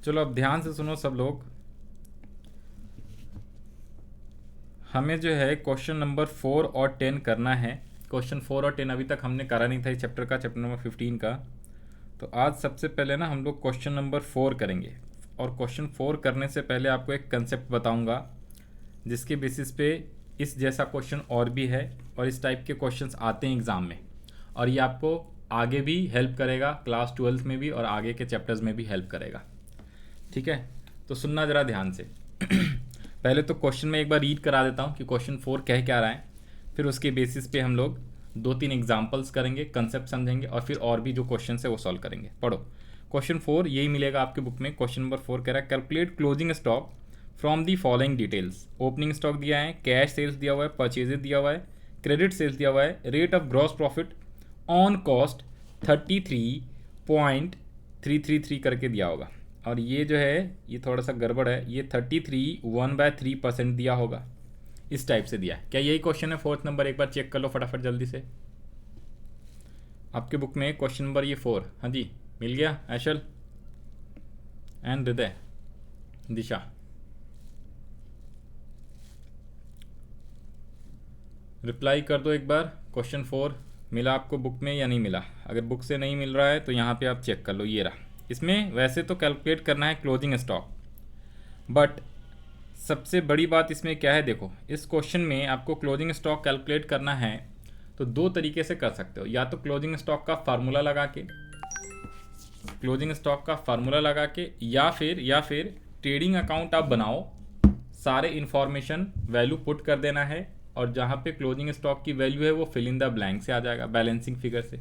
चलो अब ध्यान से सुनो सब लोग। हमें जो है क्वेश्चन नंबर 4 और 10 करना है। क्वेश्चन 4 और 10 अभी तक हमने करा नहीं था इस चैप्टर का, चैप्टर नंबर 15 का। तो आज सबसे पहले ना हम लोग क्वेश्चन नंबर 4 करेंगे। और क्वेश्चन 4 करने से पहले आपको एक कंसेप्ट बताऊंगा जिसके बेसिस पे इस जैसा क्वेश्चन और भी है और इस टाइप के क्वेश्चंस आते हैं एग्ज़ाम में, और ये आपको आगे भी हेल्प करेगा, क्लास 12th में भी और आगे के चैप्टर्स में भी हेल्प करेगा। ठीक है, तो सुनना ज़रा ध्यान से। पहले तो क्वेश्चन में एक बार रीड करा देता हूँ कि क्वेश्चन 4 कह क्या रहा है, फिर उसके बेसिस पे हम लोग 2-3 एग्जाम्पल्स करेंगे, कंसेप्ट समझेंगे और फिर और भी जो क्वेश्चन है वो सॉल्व करेंगे। पढ़ो क्वेश्चन 4, यही मिलेगा आपके बुक में। क्वेश्चन नंबर 4 कह रहा है calculate closing stock from the following details. Opening stock दिया है, कैश सेल्स दिया हुआ है, परचेजेज दिया हुआ है, क्रेडिट सेल्स दिया हुआ है, rate of gross profit on cost 33.333 करके दिया होगा। और ये जो है ये थोड़ा सा गड़बड़ है, ये 33 1/3% दिया होगा, इस टाइप से दिया है। क्या यही क्वेश्चन है 4th नंबर? एक बार चेक कर लो फटाफट जल्दी से। आपके बुक में क्वेश्चन नंबर ये 4, हाँ जी मिल गया। ऐशल एंड हृदय, दिशा, रिप्लाई कर दो एक बार। क्वेश्चन 4 मिला आपको बुक में या नहीं मिला? अगर बुक से नहीं मिल रहा है तो यहाँ पे आप चेक कर लो, ये रहा। इसमें वैसे तो कैलकुलेट करना है क्लोजिंग स्टॉक, बट सबसे बड़ी बात इसमें क्या है, देखो इस क्वेश्चन में आपको क्लोजिंग स्टॉक कैलकुलेट करना है तो 2 तरीके से कर सकते हो। या तो क्लोजिंग स्टॉक का फार्मूला लगा के, या फिर ट्रेडिंग अकाउंट आप बनाओ, सारे इंफॉर्मेशन वैल्यू पुट कर देना है और जहाँ पे क्लोजिंग स्टॉक की वैल्यू है वो फिल इन द ब्लैंक से आ जाएगा, बैलेंसिंग फिगर से।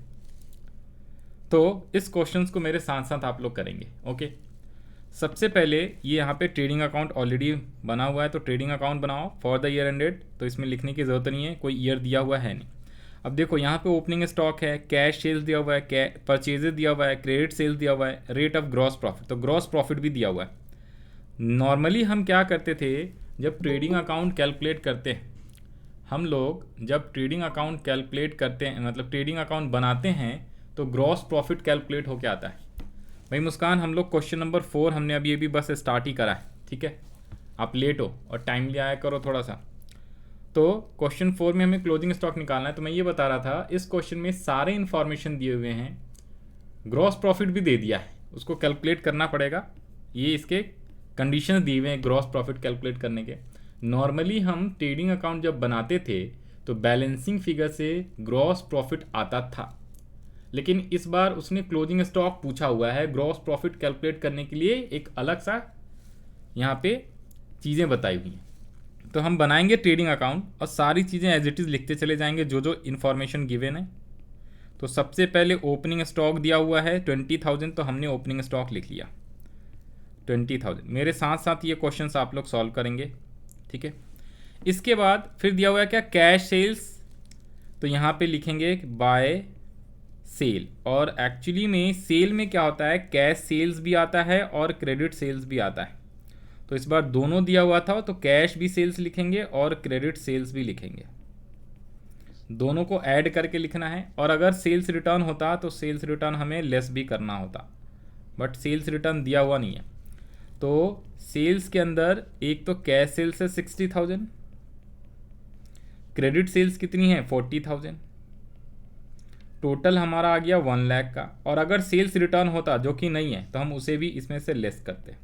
तो इस क्वेश्चंस को मेरे साथ साथ आप लोग करेंगे। ओके, सबसे पहले ये यहाँ पे ट्रेडिंग अकाउंट ऑलरेडी बना हुआ है, तो ट्रेडिंग अकाउंट बनाओ फॉर द ईयर एंडेड। तो इसमें लिखने की ज़रूरत नहीं है, कोई ईयर दिया हुआ है नहीं। अब देखो यहाँ पे ओपनिंग स्टॉक है, कैश सेल्स दिया हुआ है, परचेजेस दिया हुआ है, क्रेडिट सेल्स दिया हुआ है, रेट ऑफ ग्रॉस प्रॉफिट, तो ग्रॉस प्रॉफिट भी दिया हुआ है। नॉर्मली हम क्या करते थे, जब ट्रेडिंग अकाउंट कैलकुलेट करते हैं हम लोग, जब ट्रेडिंग अकाउंट कैलकुलेट करते हैं मतलब ट्रेडिंग अकाउंट बनाते हैं तो ग्रॉस प्रॉफिट कैलकुलेट होके आता है। भाई मुस्कान, हम लोग क्वेश्चन नंबर 4 हमने अभी बस स्टार्ट ही करा है, ठीक है? आप लेट हो और टाइमली आया करो थोड़ा सा। तो क्वेश्चन 4 में हमें क्लोजिंग स्टॉक निकालना है। तो मैं ये बता रहा था इस क्वेश्चन में सारे इन्फॉर्मेशन दिए हुए हैं, ग्रॉस प्रॉफिट भी दे दिया है, उसको कैलकुलेट करना पड़ेगा। ये इसके कंडीशंस दिए हुए हैं ग्रॉस प्रॉफिट कैलकुलेट करने के। नॉर्मली हम ट्रेडिंग अकाउंट जब बनाते थे तो बैलेंसिंग फिगर से ग्रॉस प्रॉफिट आता था, लेकिन इस बार उसने क्लोजिंग स्टॉक पूछा हुआ है। ग्रॉस प्रॉफिट कैलकुलेट करने के लिए एक अलग सा यहाँ पे चीज़ें बताई हुई हैं। तो हम बनाएंगे ट्रेडिंग अकाउंट और सारी चीज़ें एज इट इज़ लिखते चले जाएंगे जो जो इन्फॉर्मेशन गिवन है। तो सबसे पहले ओपनिंग स्टॉक दिया हुआ है 20,000, तो हमने ओपनिंग स्टॉक लिख लिया 20,000। मेरे साथ साथ ये क्वेश्चंस आप लोग सॉल्व करेंगे, ठीक है? इसके बाद फिर दिया हुआ है क्या, कैश सेल्स, तो यहाँ पे लिखेंगे बाय सेल। और एक्चुअली में सेल में क्या होता है, कैश सेल्स भी आता है और क्रेडिट सेल्स भी आता है। तो इस बार दोनों दिया हुआ था तो कैश भी सेल्स लिखेंगे और क्रेडिट सेल्स भी लिखेंगे, दोनों को ऐड करके लिखना है। और अगर सेल्स रिटर्न होता तो सेल्स रिटर्न हमें लेस भी करना होता, बट सेल्स रिटर्न दिया हुआ नहीं है। तो सेल्स के अंदर एक तो कैश सेल्स है 60,000, क्रेडिट सेल्स कितनी है 40,000, टोटल हमारा आ गया 1 लाख का। और अगर सेल्स रिटर्न होता जो कि नहीं है तो हम उसे भी इसमें से लेस करते।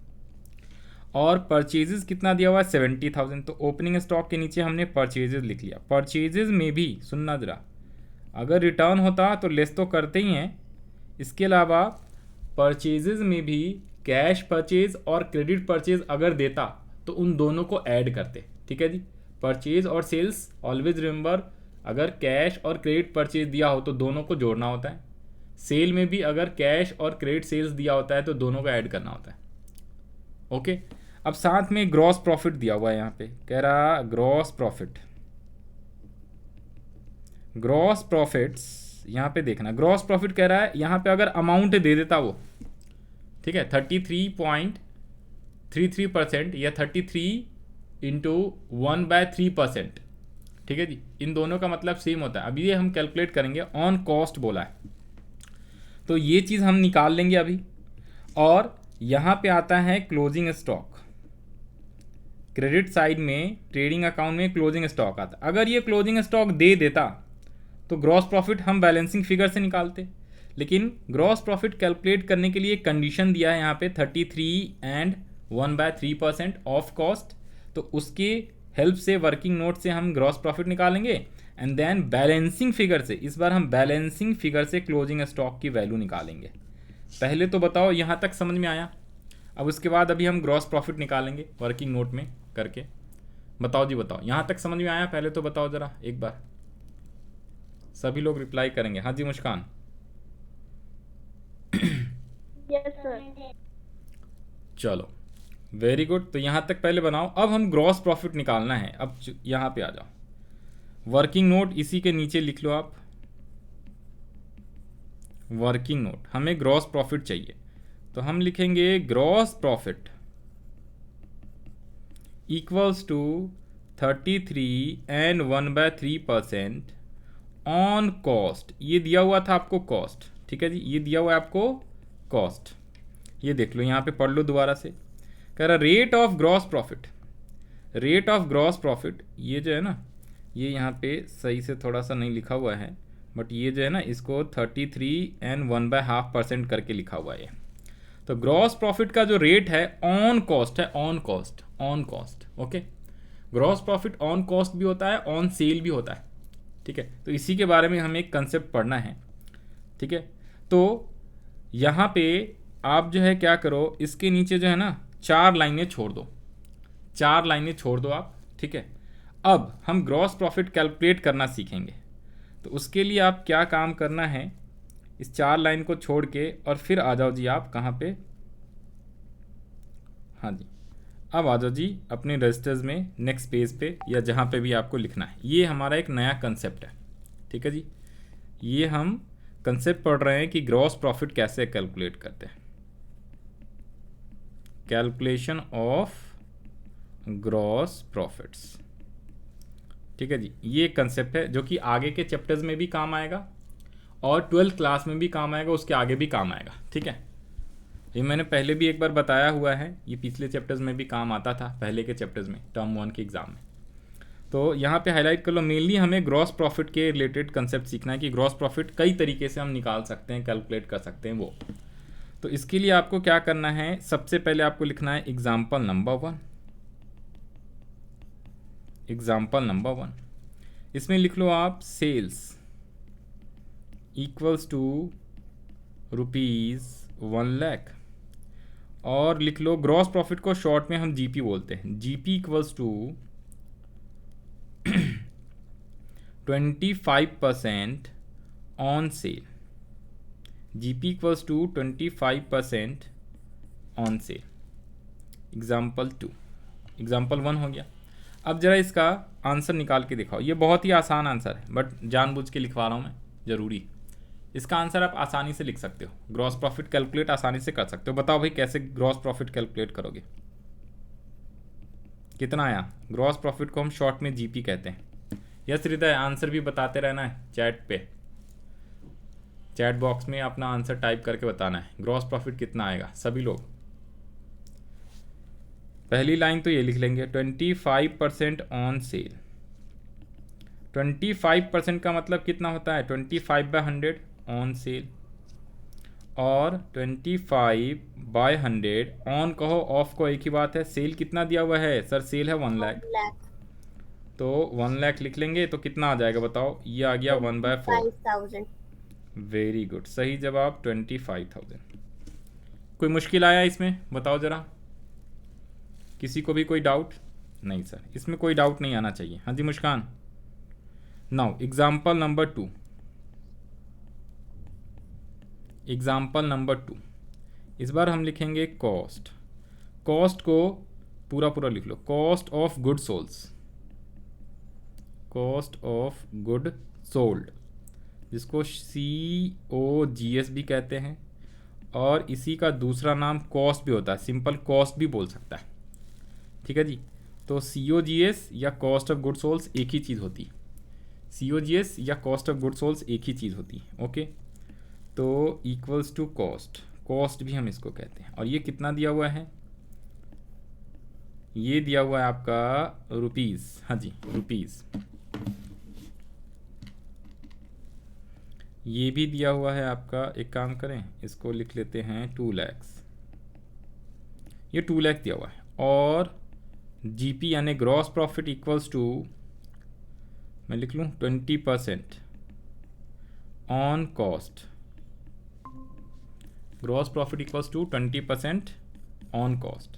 और परचेजेस कितना दिया हुआ है 70,000, तो ओपनिंग स्टॉक के नीचे हमने परचेजेस लिख लिया। परचेजेस में भी सुनना जरा, अगर रिटर्न होता तो लेस तो करते ही हैं, इसके अलावा परचेजेस में भी कैश परचेज और क्रेडिट परचेज अगर देता तो उन दोनों को ऐड करते, ठीक है जी? परचेज और सेल्स ऑलवेज रिमेंबर, अगर कैश और क्रेडिट परचेज दिया हो तो दोनों को जोड़ना होता है। सेल में भी अगर कैश और क्रेडिट सेल्स दिया होता है तो दोनों को ऐड करना होता है। ओके, अब साथ में ग्रॉस प्रॉफिट दिया हुआ है, यहाँ पे कह रहा ग्रॉस प्रॉफिट, ग्रॉस प्रॉफिट्स यहाँ पे देखना, ग्रॉस प्रॉफिट कह रहा है यहाँ पे अगर अमाउंट दे देता वो, ठीक है, 33.33% या 33 इंटू 1/3%, ठीक है जी? इन दोनों का मतलब सेम होता है। अभी ये हम कैलकुलेट करेंगे, ऑन कॉस्ट बोला है तो ये चीज़ हम निकाल लेंगे अभी। और यहाँ पे आता है क्लोजिंग स्टॉक। क्रेडिट साइड में ट्रेडिंग अकाउंट में क्लोजिंग स्टॉक आता। अगर ये क्लोजिंग स्टॉक दे देता तो ग्रॉस प्रॉफिट हम बैलेंसिंग फिगर से निकालते, लेकिन ग्रॉस प्रॉफिट कैलकुलेट करने के लिए कंडीशन दिया है यहाँ पे 33 एंड 1/3% ऑफ कॉस्ट। तो उसके हेल्प से वर्किंग नोट से हम ग्रॉस प्रॉफिट निकालेंगे एंड देन बैलेंसिंग फिगर से, इस बार हम बैलेंसिंग फिगर से क्लोजिंग स्टॉक की वैल्यू निकालेंगे। पहले तो बताओ यहाँ तक समझ में आया? अब उसके बाद अभी हम ग्रॉस प्रॉफिट निकालेंगे वर्किंग नोट में करके। बताओ जी, बताओ यहाँ तक समझ में आया? पहले तो बताओ ज़रा एक बार, सभी लोग रिप्लाई करेंगे। हाँ जी मुस्कान। Yes sir. चलो वेरी गुड, तो यहाँ तक पहले बनाओ। अब हम ग्रॉस प्रॉफिट निकालना है। अब यहाँ पे आ जाओ, वर्किंग नोट इसी के नीचे लिख लो आप। वर्किंग नोट, हमें ग्रॉस प्रॉफिट चाहिए, तो हम लिखेंगे gross profit equals to 33 and 1/3% on cost. ये दिया हुआ था आपको कॉस्ट, ठीक है जी, ये दिया हुआ है आपको कॉस्ट। ये देख लो, यहाँ पे पढ़ लो दोबारा से। कह रहा rate of gross profit, rate of gross profit, ये जो है ना, ये यहाँ पे सही से थोड़ा सा नहीं लिखा हुआ है, बट ये जो है ना, इसको 33 एंड 1/2% करके लिखा हुआ है। तो ग्रॉस प्रॉफिट का जो रेट है ऑन कॉस्ट है, on cost, on cost. Okay, gross profit on cost भी होता है, ऑन सेल भी होता है, ठीक है। तो इसी के बारे में हमें एक कंसेप्ट पढ़ना है, ठीक है। तो यहाँ पे आप जो है क्या करो, इसके नीचे जो है ना 4 लाइनें छोड़ दो, 4 लाइनें छोड़ दो आप, ठीक है। अब हम ग्रॉस प्रॉफिट कैलकुलेट करना सीखेंगे, तो उसके लिए आप क्या काम करना है, इस 4 लाइन को छोड़ के और फिर आ जाओ जी आप कहाँ पे, हाँ जी, अब आ जाओ जी अपने रजिस्टर्स में नेक्स्ट पेज पे या जहाँ पे भी आपको लिखना है। ये हमारा एक नया कंसेप्ट है, ठीक है जी। ये हम कंसेप्ट पढ़ रहे हैं कि ग्रॉस प्रॉफिट कैसे कैलकुलेट करते हैं, कैलकुलेशन ऑफ ग्रॉस प्रॉफिट्स, ठीक है जी। ये एक कंसेप्ट है जो कि आगे के चैप्टर्स में भी काम आएगा और 12th क्लास में भी काम आएगा, उसके आगे भी काम आएगा, ठीक है। ये मैंने पहले भी एक बार बताया हुआ है, ये पिछले चैप्टर्स में भी काम आता था, पहले के चैप्टर्स में, टर्म 1 के एग्जाम में। तो यहाँ पे हाईलाइट कर लो, मेनली हमें ग्रॉस प्रॉफिट के रिलेटेड कंसेप्ट सीखना है कि ग्रॉस प्रॉफिट कई तरीके से हम निकाल सकते हैं, कैलकुलेट कर सकते हैं वो। तो इसके लिए आपको क्या करना है, सबसे पहले आपको लिखना है एग्जाम्पल नंबर 1। एग्जाम्पल नंबर 1, इसमें लिख लो आप सेल्स इक्वल्स टू ₹1 लाख, और लिख लो ग्रॉस प्रॉफिट को शॉर्ट में हम जीपी बोलते हैं, GP equals to 25% on sale, GP equals to 25% on sale. Example 2, example 1 हो गया। अब जरा इसका आंसर निकाल के दिखाओ। ये बहुत ही आसान आंसर है, बट जानबूझ के लिखवा रहा हूँ मैं, ज़रूरी। इसका आंसर आप आसानी से लिख सकते हो, ग्रॉस प्रॉफिट कैलकुलेट आसानी से कर सकते हो। बताओ भाई कैसे ग्रॉस प्रॉफिट कैलकुलेट करोगे? कितना आया? ग्रॉस प्रॉफिट को हम शॉर्ट में जीपी कहते हैं। यस हृदय, आंसर भी बताते रहना है चैट पे, चैट बॉक्स में अपना आंसर टाइप करके बताना है, ग्रॉस प्रॉफिट कितना आएगा सभी लोग। पहली लाइन तो ये लिख लेंगे 25% ऑन सेल। 25% का मतलब कितना होता है? 25/100 ऑन सेल, और 25/100 ऑन कहो ऑफ को एक ही बात है। सेल कितना दिया हुआ है सर? सेल है 1 लाख, तो 1 लाख लिख लेंगे तो कितना आ जाएगा बताओ? ये आ गया 1/4। वेरी गुड, सही जवाब 25,000। कोई मुश्किल आया इसमें? बताओ ज़रा, किसी को भी कोई डाउट? नहीं सर, इसमें कोई डाउट नहीं आना चाहिए। हाँ जी Muskan. Now example number 2, example number 2, इस बार हम लिखेंगे कॉस्ट। कॉस्ट को पूरा पूरा लिख लो, cost of good souls, cost of good sold, जिसको COGS भी कहते हैं, और इसी का दूसरा नाम कॉस्ट भी होता है, सिंपल कॉस्ट भी बोल सकता है, ठीक है जी। तो COGS या कॉस्ट ऑफ गुड सोल्स एक ही चीज़ होती है, COGS या कॉस्ट ऑफ गुड सोल्स एक ही चीज़ होती है, ओके। तो इक्वल्स टू कॉस्ट, कॉस्ट भी हम इसको कहते हैं। और ये कितना दिया हुआ है, ये दिया हुआ है आपका रुपीज़, हाँ जी रुपीज़। ये भी दिया हुआ है आपका, एक काम करें इसको लिख लेते हैं 2 लाख, ये 2 लाख दिया हुआ है। और जीपी यानी ग्रॉस प्रॉफिट इक्वल्स टू, मैं लिख लूँ 20% on cost. Gross profit equals to 20% on cost.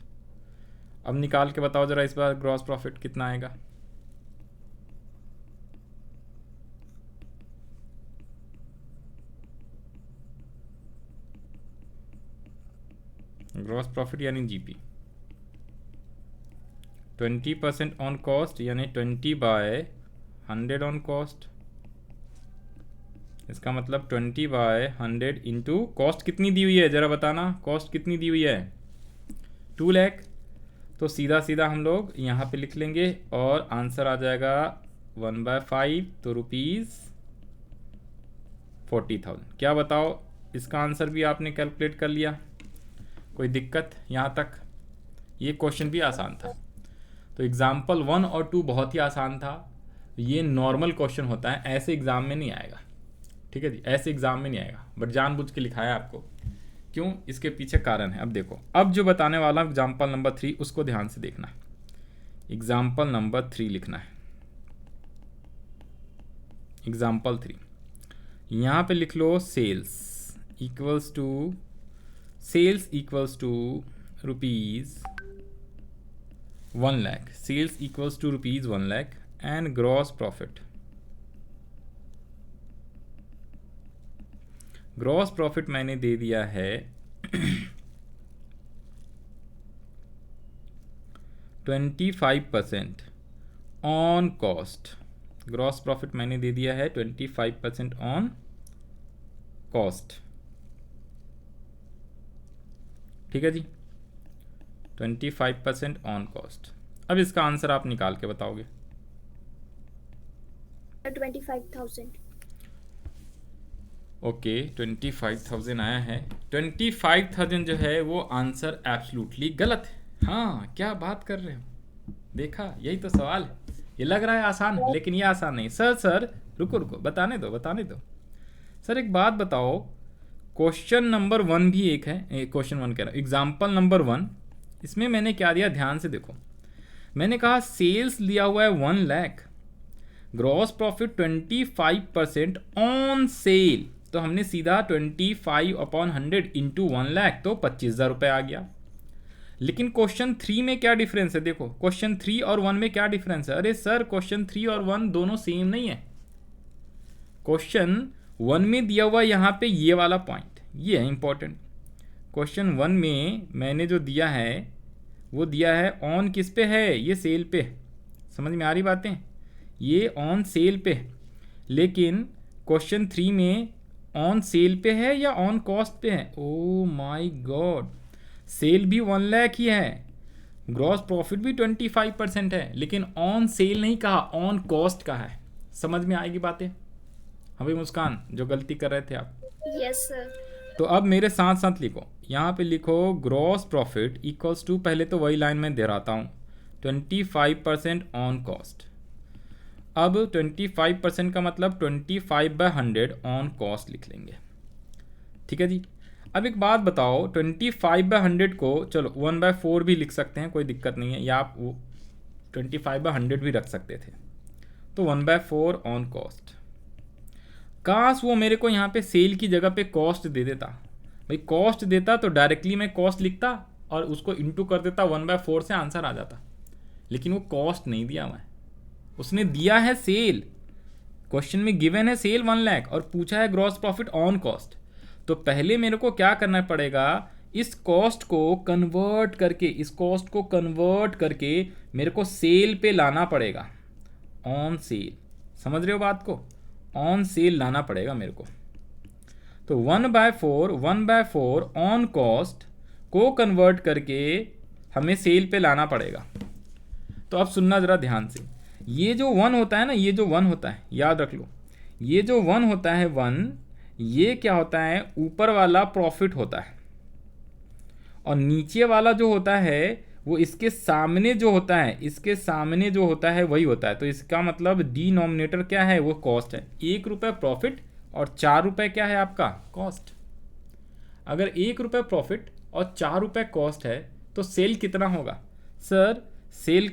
अब निकाल के बताओ ज़रा इस बार ग्रॉस प्रॉफिट कितना आएगा। ग्रॉस प्रॉफिट यानी जीपी 20% ऑन कॉस्ट यानी 20/100 ऑन कॉस्ट। इसका मतलब 20/100 इंटू कॉस्ट कितनी दी हुई है ज़रा बताना, कॉस्ट कितनी दी हुई है 2 लाख। तो सीधा सीधा हम लोग यहाँ पे लिख लेंगे और आंसर आ जाएगा 1/5, तो ₹40,000। क्या बताओ, इसका आंसर भी आपने कैलकुलेट कर लिया, कोई दिक्कत यहाँ तक? ये क्वेश्चन भी आसान था। तो एग्जाम्पल 1 और 2 बहुत ही आसान था। ये नॉर्मल क्वेश्चन होता है, ऐसे एग्ज़ाम में नहीं आएगा, ठीक है जी, ऐसे एग्ज़ाम में नहीं आएगा, बट जानबूझ के लिखा है आपको। क्यों, इसके पीछे कारण है। अब देखो, अब जो बताने वाला एग्जाम्पल नंबर 3 उसको ध्यान से देखना। एग्जाम्पल नंबर 3 लिखना है, एग्जाम्पल 3। यहाँ पे लिख लो sales equals to rupees 1 lakh, sales equals to rupees 1 lakh and gross profit, gross profit मैंने दे दिया है 25% ऑन कॉस्ट। ग्रॉस प्रॉफिट मैंने दे दिया है 25% ऑन कॉस्ट, ठीक है जी, 25% ऑन कॉस्ट। अब इसका आंसर आप निकाल के बताओगे। 25,000। ओके 25,000 आया है। 25,000 जो है वो आंसर एब्सोल्युटली गलत है। हाँ, क्या बात कर रहे हो, देखा, यही तो सवाल है। ये लग रहा है आसान, लेकिन ये आसान नहीं। सर रुको बताने दो सर, एक बात बताओ, क्वेश्चन नंबर 1 भी एक है, क्वेश्चन 1 कह रहा हूँ, एग्जाम्पल नंबर 1, इसमें मैंने क्या दिया, ध्यान से देखो। मैंने कहा सेल्स लिया हुआ है 1 lakh, gross profit 25% on cell, तो हमने सीधा 25/100 इंटू 1 लाख, तो 25,000 रुपये आ गया। लेकिन क्वेश्चन 3 में क्या डिफरेंस है, देखो क्वेश्चन 3 और 1 में क्या डिफरेंस है। अरे सर, क्वेश्चन 3 और 1 दोनों सेम नहीं है। क्वेश्चन 1 में दिया हुआ यहाँ पे ये वाला पॉइंट, ये है इंपॉर्टेंट। क्वेश्चन 1 में मैंने जो दिया है वो दिया है ऑन किस पे है, ये सेल पे, समझ में आ रही बातें, ये ऑन सेल पे। लेकिन क्वेश्चन 3 में ऑन सेल पे है या ऑन कॉस्ट पे है। ओ माय गॉड, सेल भी 1 लाख ही है, ग्रॉस प्रॉफिट भी 25% है, लेकिन ऑन सेल नहीं कहा, ऑन कॉस्ट का है। समझ में आएगी बातें? हाँ भाई मुस्कान, जो गलती कर रहे थे आप। Yes sir. तो अब मेरे साथ साथ लिखो, यहाँ पे लिखो ग्रॉस प्रॉफिट इक्वल्स टू, पहले तो वही लाइन में दोहराता हूँ, 25% ऑन कॉस्ट। अब 25% का मतलब 25/100 ऑन कॉस्ट लिख लेंगे, ठीक है जी। अब एक बात बताओ, 25/100 को चलो 1/4 भी लिख सकते हैं, कोई दिक्कत नहीं है, या आप 25/100 भी रख सकते थे। तो 1/4 ऑन कॉस्ट। काश वो मेरे को यहाँ पे सेल की जगह पे कॉस्ट दे देता। भाई कॉस्ट देता तो डायरेक्टली मैं कॉस्ट लिखता और उसको इंटू कर देता 1/4 से, आंसर आ जाता। लेकिन वो कॉस्ट नहीं दिया हुआ है, उसने दिया है सेल। क्वेश्चन में गिवन है सेल 1 लाख और पूछा है ग्रॉस प्रॉफिट ऑन कॉस्ट। तो पहले मेरे को क्या करना पड़ेगा, इस कॉस्ट को कन्वर्ट करके मेरे को सेल पे लाना पड़ेगा, ऑन सेल। समझ रहे हो बात को, ऑन सेल लाना पड़ेगा मेरे को। तो 1/4 ऑन कॉस्ट को कन्वर्ट करके हमें सेल पे लाना पड़ेगा। तो अब सुनना ज़रा ध्यान से, ये जो 1 होता है ना, ये जो 1 होता है, याद रख लो, ये जो 1 होता है 1, ये क्या होता है, ऊपर वाला प्रॉफिट होता है, और नीचे वाला जो होता है वो इसके सामने जो होता है, इसके सामने जो होता है वही होता है। तो इसका मतलब डिनोमिनेटर क्या है, वो कॉस्ट है। 1 रुपये प्रॉफिट और 4 रुपये क्या है आपका कॉस्ट। अगर 1 रुपये प्रॉफिट और 4 रुपये कॉस्ट है तो सेल कितना होगा सर। सेल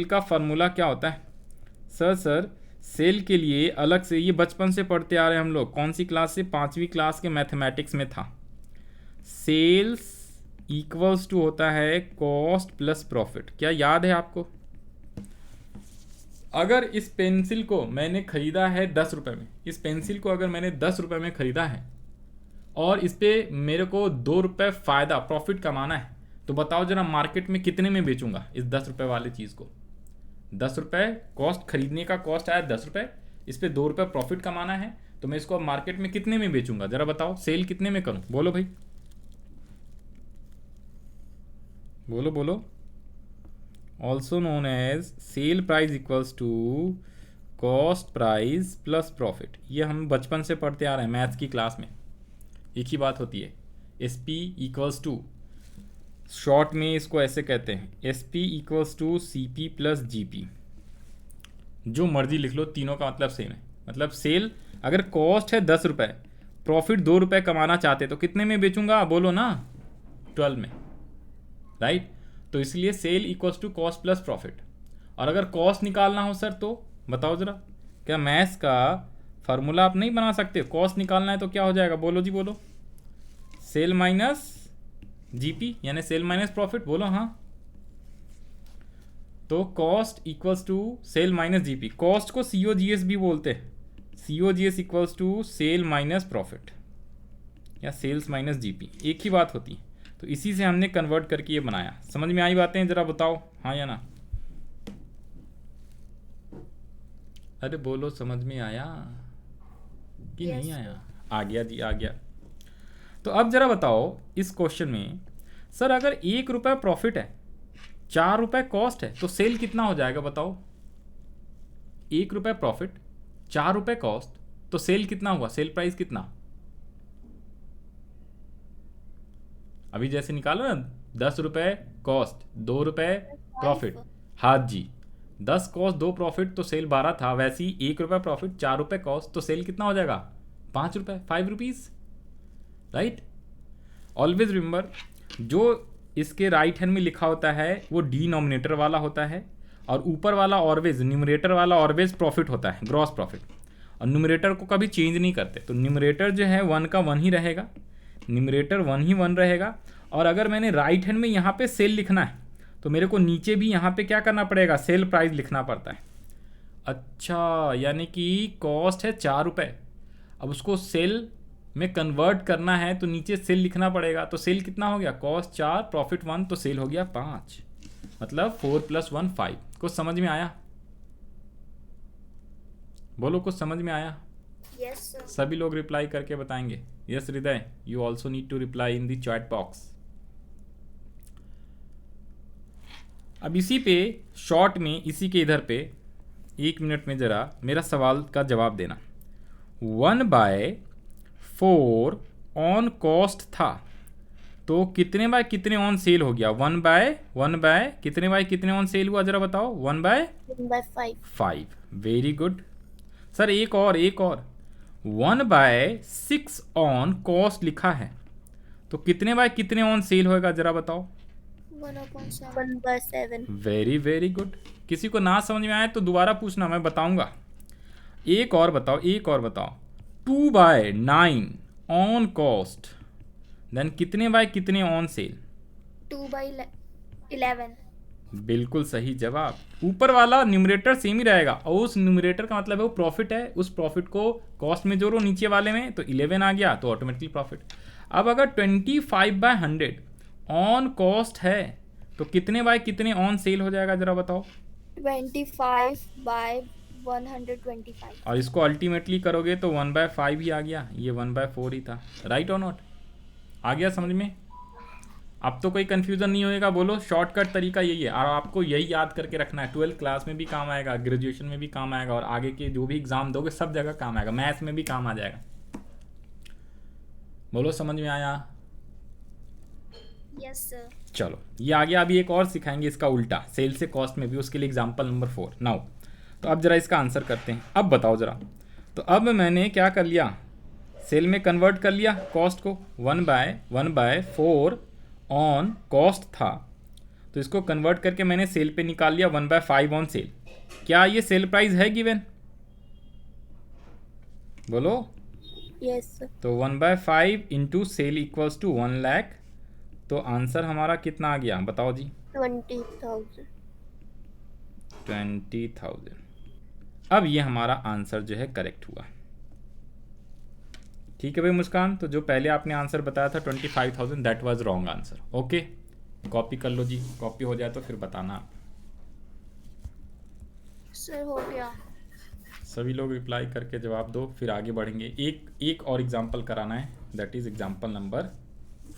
का फार्मूला क्या होता है सर सेल के लिए अलग से, ये बचपन से पढ़ते आ रहे हैं हम लोग। कौन सी क्लास से, 5वीं क्लास के मैथमेटिक्स में था। सेल्स इक्वल्स टू होता है कॉस्ट प्लस प्रॉफिट। क्या याद है आपको। अगर इस पेंसिल को मैंने खरीदा है 10 रुपये में, इस पेंसिल को अगर मैंने 10 रुपये में खरीदा है और इस पर मेरे को 2 रुपये फ़ायदा प्रॉफिट कमाना है, तो बताओ जरा मार्केट में कितने में बेचूंगा इस 10 रुपये वाली चीज़ को। 10 रुपये कॉस्ट, खरीदने का कॉस्ट आया 10 रुपये, इस पर 2 रुपये प्रॉफिट कमाना है, तो मैं इसको मार्केट में कितने में बेचूंगा जरा बताओ। सेल कितने में करूं, बोलो भाई, बोलो। Also known as sale price equals to cost price plus profit. ये हम बचपन से पढ़ते आ रहे हैं मैथ्स की क्लास में। एक ही बात होती है। S P equals to, short में इसको ऐसे कहते हैं, S P equals to C P plus G P. जो मर्जी लिख लो, तीनों का मतलब सेम है। मतलब सेल अगर कॉस्ट है 10 रुपये, प्रॉफिट 2 रुपये कमाना चाहते तो कितने में बेचूंगा, बोलो ना 12 में, राइट। तो इसलिए sale equals to cost plus profit. और अगर कॉस्ट निकालना हो सर तो बताओ ज़रा, क्या मैथ्स का फार्मूला आप नहीं बना सकते। कॉस्ट निकालना है तो क्या हो जाएगा, बोलो जी बोलो। सेल माइनस जीपी यानी सेल माइनस प्रॉफिट, बोलो हाँ। तो cost equals to sale minus GP. Cost को सीओजीएस भी बोलते हैं। COGS equals to sale minus profit या सेल्स माइनस जीपी, एक ही बात होती है। तो इसी से हमने कन्वर्ट करके ये बनाया। समझ में आई बातें, जरा बताओ हाँ या ना। अरे बोलो, समझ में आया कि नहीं आया। आ गया जी, आ गया। तो अब जरा बताओ इस क्वेश्चन में, सर अगर 1 रुपये प्रॉफिट है, 4 रुपये कॉस्ट है, तो सेल कितना हो जाएगा बताओ। 1 रुपये प्रॉफिट, 4 रुपये कॉस्ट, तो सेल कितना हुआ, सेल प्राइस कितना। अभी जैसे निकालो ना, 10 रुपये कॉस्ट, 2 रुपये प्रॉफिट। हाँ जी, 10 कॉस्ट 2 प्रॉफिट तो सेल 12 था। वैसे ही 1 रुपये प्रॉफिट, 4 रुपये कॉस्ट, तो सेल कितना हो जाएगा 5 रुपये, 5 रुपीज़, राइट। ऑलवेज रिमेंबर, जो इसके राइट हैंड में लिखा होता है वो डिनोमिनेटर वाला होता है, और ऊपर वाला ऑलवेज, न्यूमरेटर वाला ऑलवेज प्रॉफिट होता है, ग्रॉस प्रॉफिट। और न्यूमरेटर को कभी चेंज नहीं करते। तो न्यूमरेटर जो है 1 का 1 ही रहेगा, न्यूमरेटर 1 ही 1 रहेगा। और अगर मैंने राइट हैंड में यहाँ पे सेल लिखना है तो मेरे को नीचे भी यहाँ पे क्या करना पड़ेगा, सेल प्राइस लिखना पड़ता है। अच्छा, यानी कि कॉस्ट है 4 रुपये, अब उसको सेल में कन्वर्ट करना है तो नीचे सेल लिखना पड़ेगा। तो सेल कितना हो गया, कॉस्ट 4 प्रॉफिट 1, तो सेल हो गया 5, मतलब 4 + 1 5। कुछ समझ में आया, बोलो कुछ समझ में आया। Yes, sir. सभी लोग रिप्लाई करके बताएंगे। Yes Hriday, you also need to reply in the chat box. अब इसी पे शॉर्ट में, इसी के इधर पे 1 मिनट में ज़रा मेरा सवाल का जवाब देना। 1/4 ऑन कॉस्ट था, तो कितने बाय कितने ऑन सेल हो गया, 1/1 बाय कितने बाय कितने ऑन सेल हुआ, जरा बताओ। 1/5. Very good sir. एक और 1/6 ऑन कॉस्ट लिखा है, तो कितने बाय कितने ऑन सेल होएगा, जरा बताओ। 1/7. Very good. किसी को ना समझ में आए तो दोबारा पूछना, मैं बताऊंगा। एक और बताओ 2/9 ऑन कॉस्ट, देन कितने बाय कितने ऑन सेल। 2/11. बिल्कुल सही जवाब। ऊपर वाला न्यूमरेटर सेम ही रहेगा, और उस न्यूमरेटर का मतलब है वो प्रॉफिट है, उस प्रॉफिट को कॉस्ट में जोड़ो नीचे वाले में, तो 11 आ गया, तो ऑटोमेटिकली प्रॉफिट। अब अगर 25/100 ऑन कॉस्ट है तो कितने बाय कितने ऑन सेल हो जाएगा, जरा बताओ। 25/125. और इसको अल्टीमेटली करोगे तो 1/5 ही आ गया, ये 1/4 ही था, राइट और नॉट। आ गया समझ में। अब तो कोई कन्फ्यूज़न नहीं होएगा, बोलो। शॉर्टकट तरीका यही है, और आपको यही याद करके रखना है। 12th क्लास में भी काम आएगा, ग्रेजुएशन में भी काम आएगा, और आगे के जो भी एग्ज़ाम दोगे सब जगह काम आएगा। मैथ्स में भी काम आ जाएगा। बोलो समझ में आया। Yes, sir. चलो ये आ गया। अभी एक और सिखाएंगे इसका उल्टा, सेल से कॉस्ट में भी, उसके लिए एग्जाम्पल नंबर 4 नाउ। तो अब जरा इसका आंसर करते हैं। अब बताओ जरा, तो अब मैंने क्या कर लिया, सेल में कन्वर्ट कर लिया कॉस्ट को, 1/4 ऑन कॉस्ट था, तो इसको कन्वर्ट करके मैंने सेल पे निकाल लिया 1/5 ऑन सेल। क्या ये सेल प्राइस है गिवन? बोलो। Yes, sir. तो 1/5 into sale equals to 1 lakh. तो आंसर हमारा कितना आ गया बताओ जी? 20,000. 20,000। अब ये हमारा आंसर जो है करेक्ट हुआ। ठीक है भाई मुस्कान, तो जो पहले आपने आंसर बताया था 25,000, that was wrong answer. Okay, copy कर लो जी, कॉपी हो जाए तो फिर बताना। सर हो गया। सभी लोग रिप्लाई करके जवाब दो, फिर आगे बढ़ेंगे। एक और एग्जाम्पल कराना है, दैट इज़ एग्जाम्पल नंबर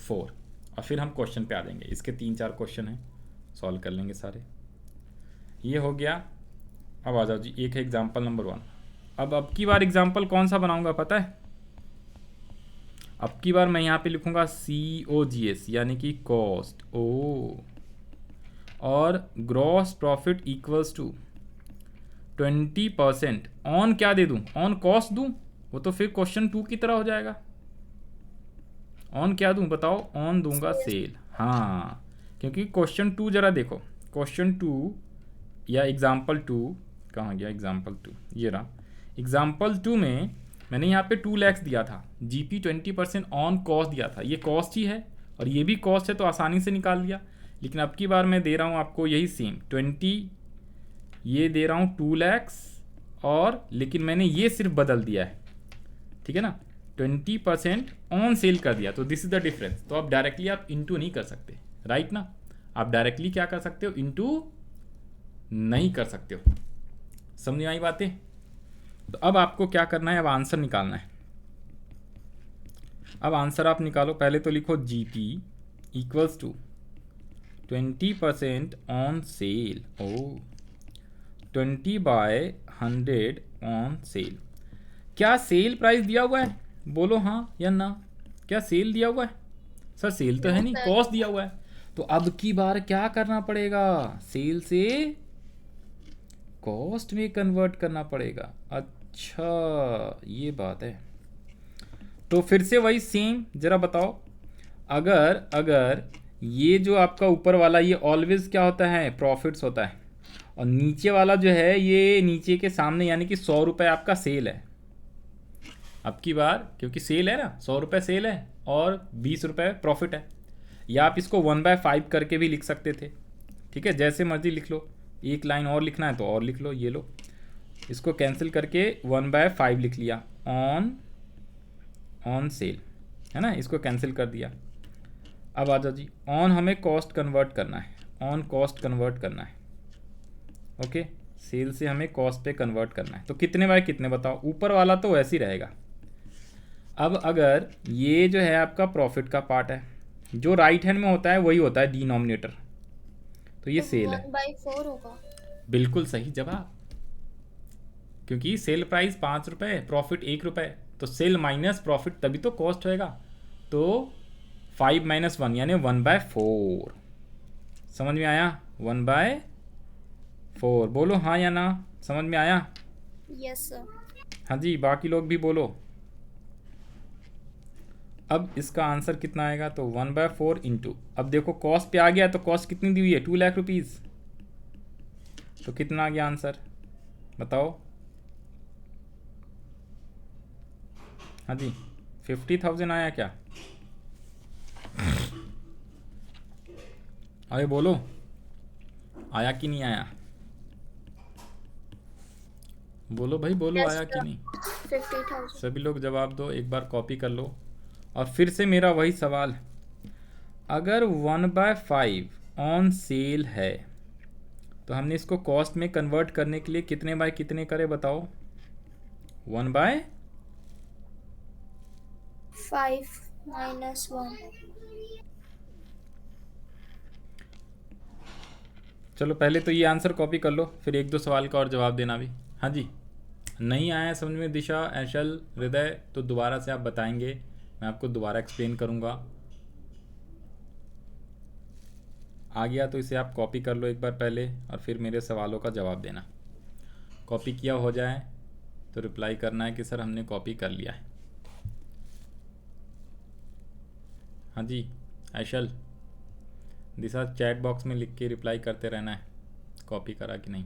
4, और फिर हम क्वेश्चन पे आ जाएंगे। इसके 3-4 क्वेश्चन हैं, सॉल्व कर लेंगे सारे। ये हो गया। अब आ जाओ जी, एक है एग्जाम्पल नंबर 1। अब की बार एग्जाम्पल कौन सा बनाऊंगा पता है? अब की बार मैं यहाँ पे लिखूंगा COGS, यानी कि कॉस्ट ओ, और gross profit equals to 20% on क्या दे दूं? ऑन कॉस्ट दूं? वो तो फिर क्वेश्चन 2 की तरह हो जाएगा। ऑन क्या दूं बताओ? ऑन दूंगा सेल। हाँ, क्योंकि क्वेश्चन 2 जरा देखो, क्वेश्चन 2 या एग्जाम्पल 2 कहाँ गया? एग्जाम्पल 2 ये रहा। एग्जाम्पल 2 में मैंने यहाँ पे 2 lakhs दिया था, GP 20% ऑन कॉस्ट दिया था। ये कॉस्ट ही है और ये भी कॉस्ट है, तो आसानी से निकाल लिया। लेकिन अब की बार मैं दे रहा हूँ आपको यही सेम 20, ये दे रहा हूँ 2 lakhs, और लेकिन मैंने ये सिर्फ बदल दिया है, ठीक है ना, 20% ऑन सेल कर दिया। तो दिस इज द डिफरेंस। तो अब डायरेक्टली आप इंटू नहीं कर सकते, राइट ना? आप डायरेक्टली क्या कर सकते हो? इंटू नहीं कर सकते हो। समझ में आई बातें? तो अब आपको क्या करना है? अब आंसर निकालना है। अब आंसर आप निकालो। पहले तो लिखो GP equals to 20% on sale. ओ, 20/100 ऑन सेल। क्या सेल प्राइस दिया हुआ है? बोलो हाँ या ना। क्या सेल दिया हुआ है? सर सेल तो है नहीं, कॉस्ट दिया हुआ है। तो अब की बार क्या करना पड़ेगा? सेल से कॉस्ट में कन्वर्ट करना पड़ेगा। अच्छा, ये बात है। तो फिर से वही सेम, जरा बताओ, अगर ये जो आपका ऊपर वाला ये ऑलवेज क्या होता है? प्रॉफिट्स होता है, और नीचे वाला जो है ये नीचे के सामने, यानी कि 100 रुपये आपका सेल है। अब की बार क्योंकि सेल है ना, 100 रुपये सेल है और 20 रुपये प्रॉफिट है। या आप इसको 1/5 करके भी लिख सकते थे, ठीक है, जैसे मर्जी लिख लो। एक लाइन और लिखना है तो और लिख लो। ये लो, इसको कैंसिल करके 1/5 लिख लिया, ऑन सेल, है ना, इसको कैंसिल कर दिया। अब आ जाओ जी, ऑन हमें कॉस्ट कन्वर्ट करना है, ऑन कॉस्ट कन्वर्ट करना है। ओके, सेल से हमें कॉस्ट पे कन्वर्ट करना है। तो कितने बाय कितने बताओ? ऊपर वाला तो वैसे ही रहेगा। अब अगर ये जो है आपका प्रॉफिट का पार्ट है, जो राइट हैंड में होता है वही होता है डिनोमिनेटर, तो ये सेल है। 1/4 होगा। बिल्कुल सही जवाब, क्योंकि सेल प्राइस 5 रुपये, प्रॉफिट 1 रुपये, तो सेल माइनस प्रॉफिट तभी तो कॉस्ट होएगा। तो 5 - 1 यानी 1/4। समझ में आया? 1/4। बोलो हाँ या ना, समझ में आया? Yes sir. हाँ जी, बाकी लोग भी बोलो। अब इसका आंसर कितना आएगा? तो 1/4 इंटू, अब देखो कॉस्ट पे आ गया, तो कॉस्ट कितनी दी हुई है? 2 लाख रुपीज़। तो कितना आ गया आंसर बताओ? हाँ जी, 50,000 आया क्या? अरे बोलो, आया कि नहीं आया? बोलो भाई बोलो, Yes, आया कि sir. नहीं? 50,000. सभी लोग जवाब दो, एक बार कॉपी कर लो। और फिर से मेरा वही सवाल, अगर 1/5 ऑन सेल है तो हमने इसको कॉस्ट में कन्वर्ट करने के लिए कितने बाय कितने करे बताओ? 1/5 - 1. चलो पहले तो ये आंसर कॉपी कर लो, फिर एक दो सवाल का और जवाब देना भी। हाँ जी, नहीं आया समझ में दिशा, ऐशल, हृदय, तो दोबारा से आप बताएंगे, मैं आपको दोबारा एक्सप्लेन करूँगा। आ गया तो इसे आप कॉपी कर लो एक बार पहले और फिर मेरे सवालों का जवाब देना। कॉपी किया हो जाए तो रिप्लाई करना है कि सर हमने कॉपी कर लिया है। हाँ जी ऐशल, दिशा चैट बॉक्स में लिख के रिप्लाई करते रहना है कॉपी करा कि नहीं।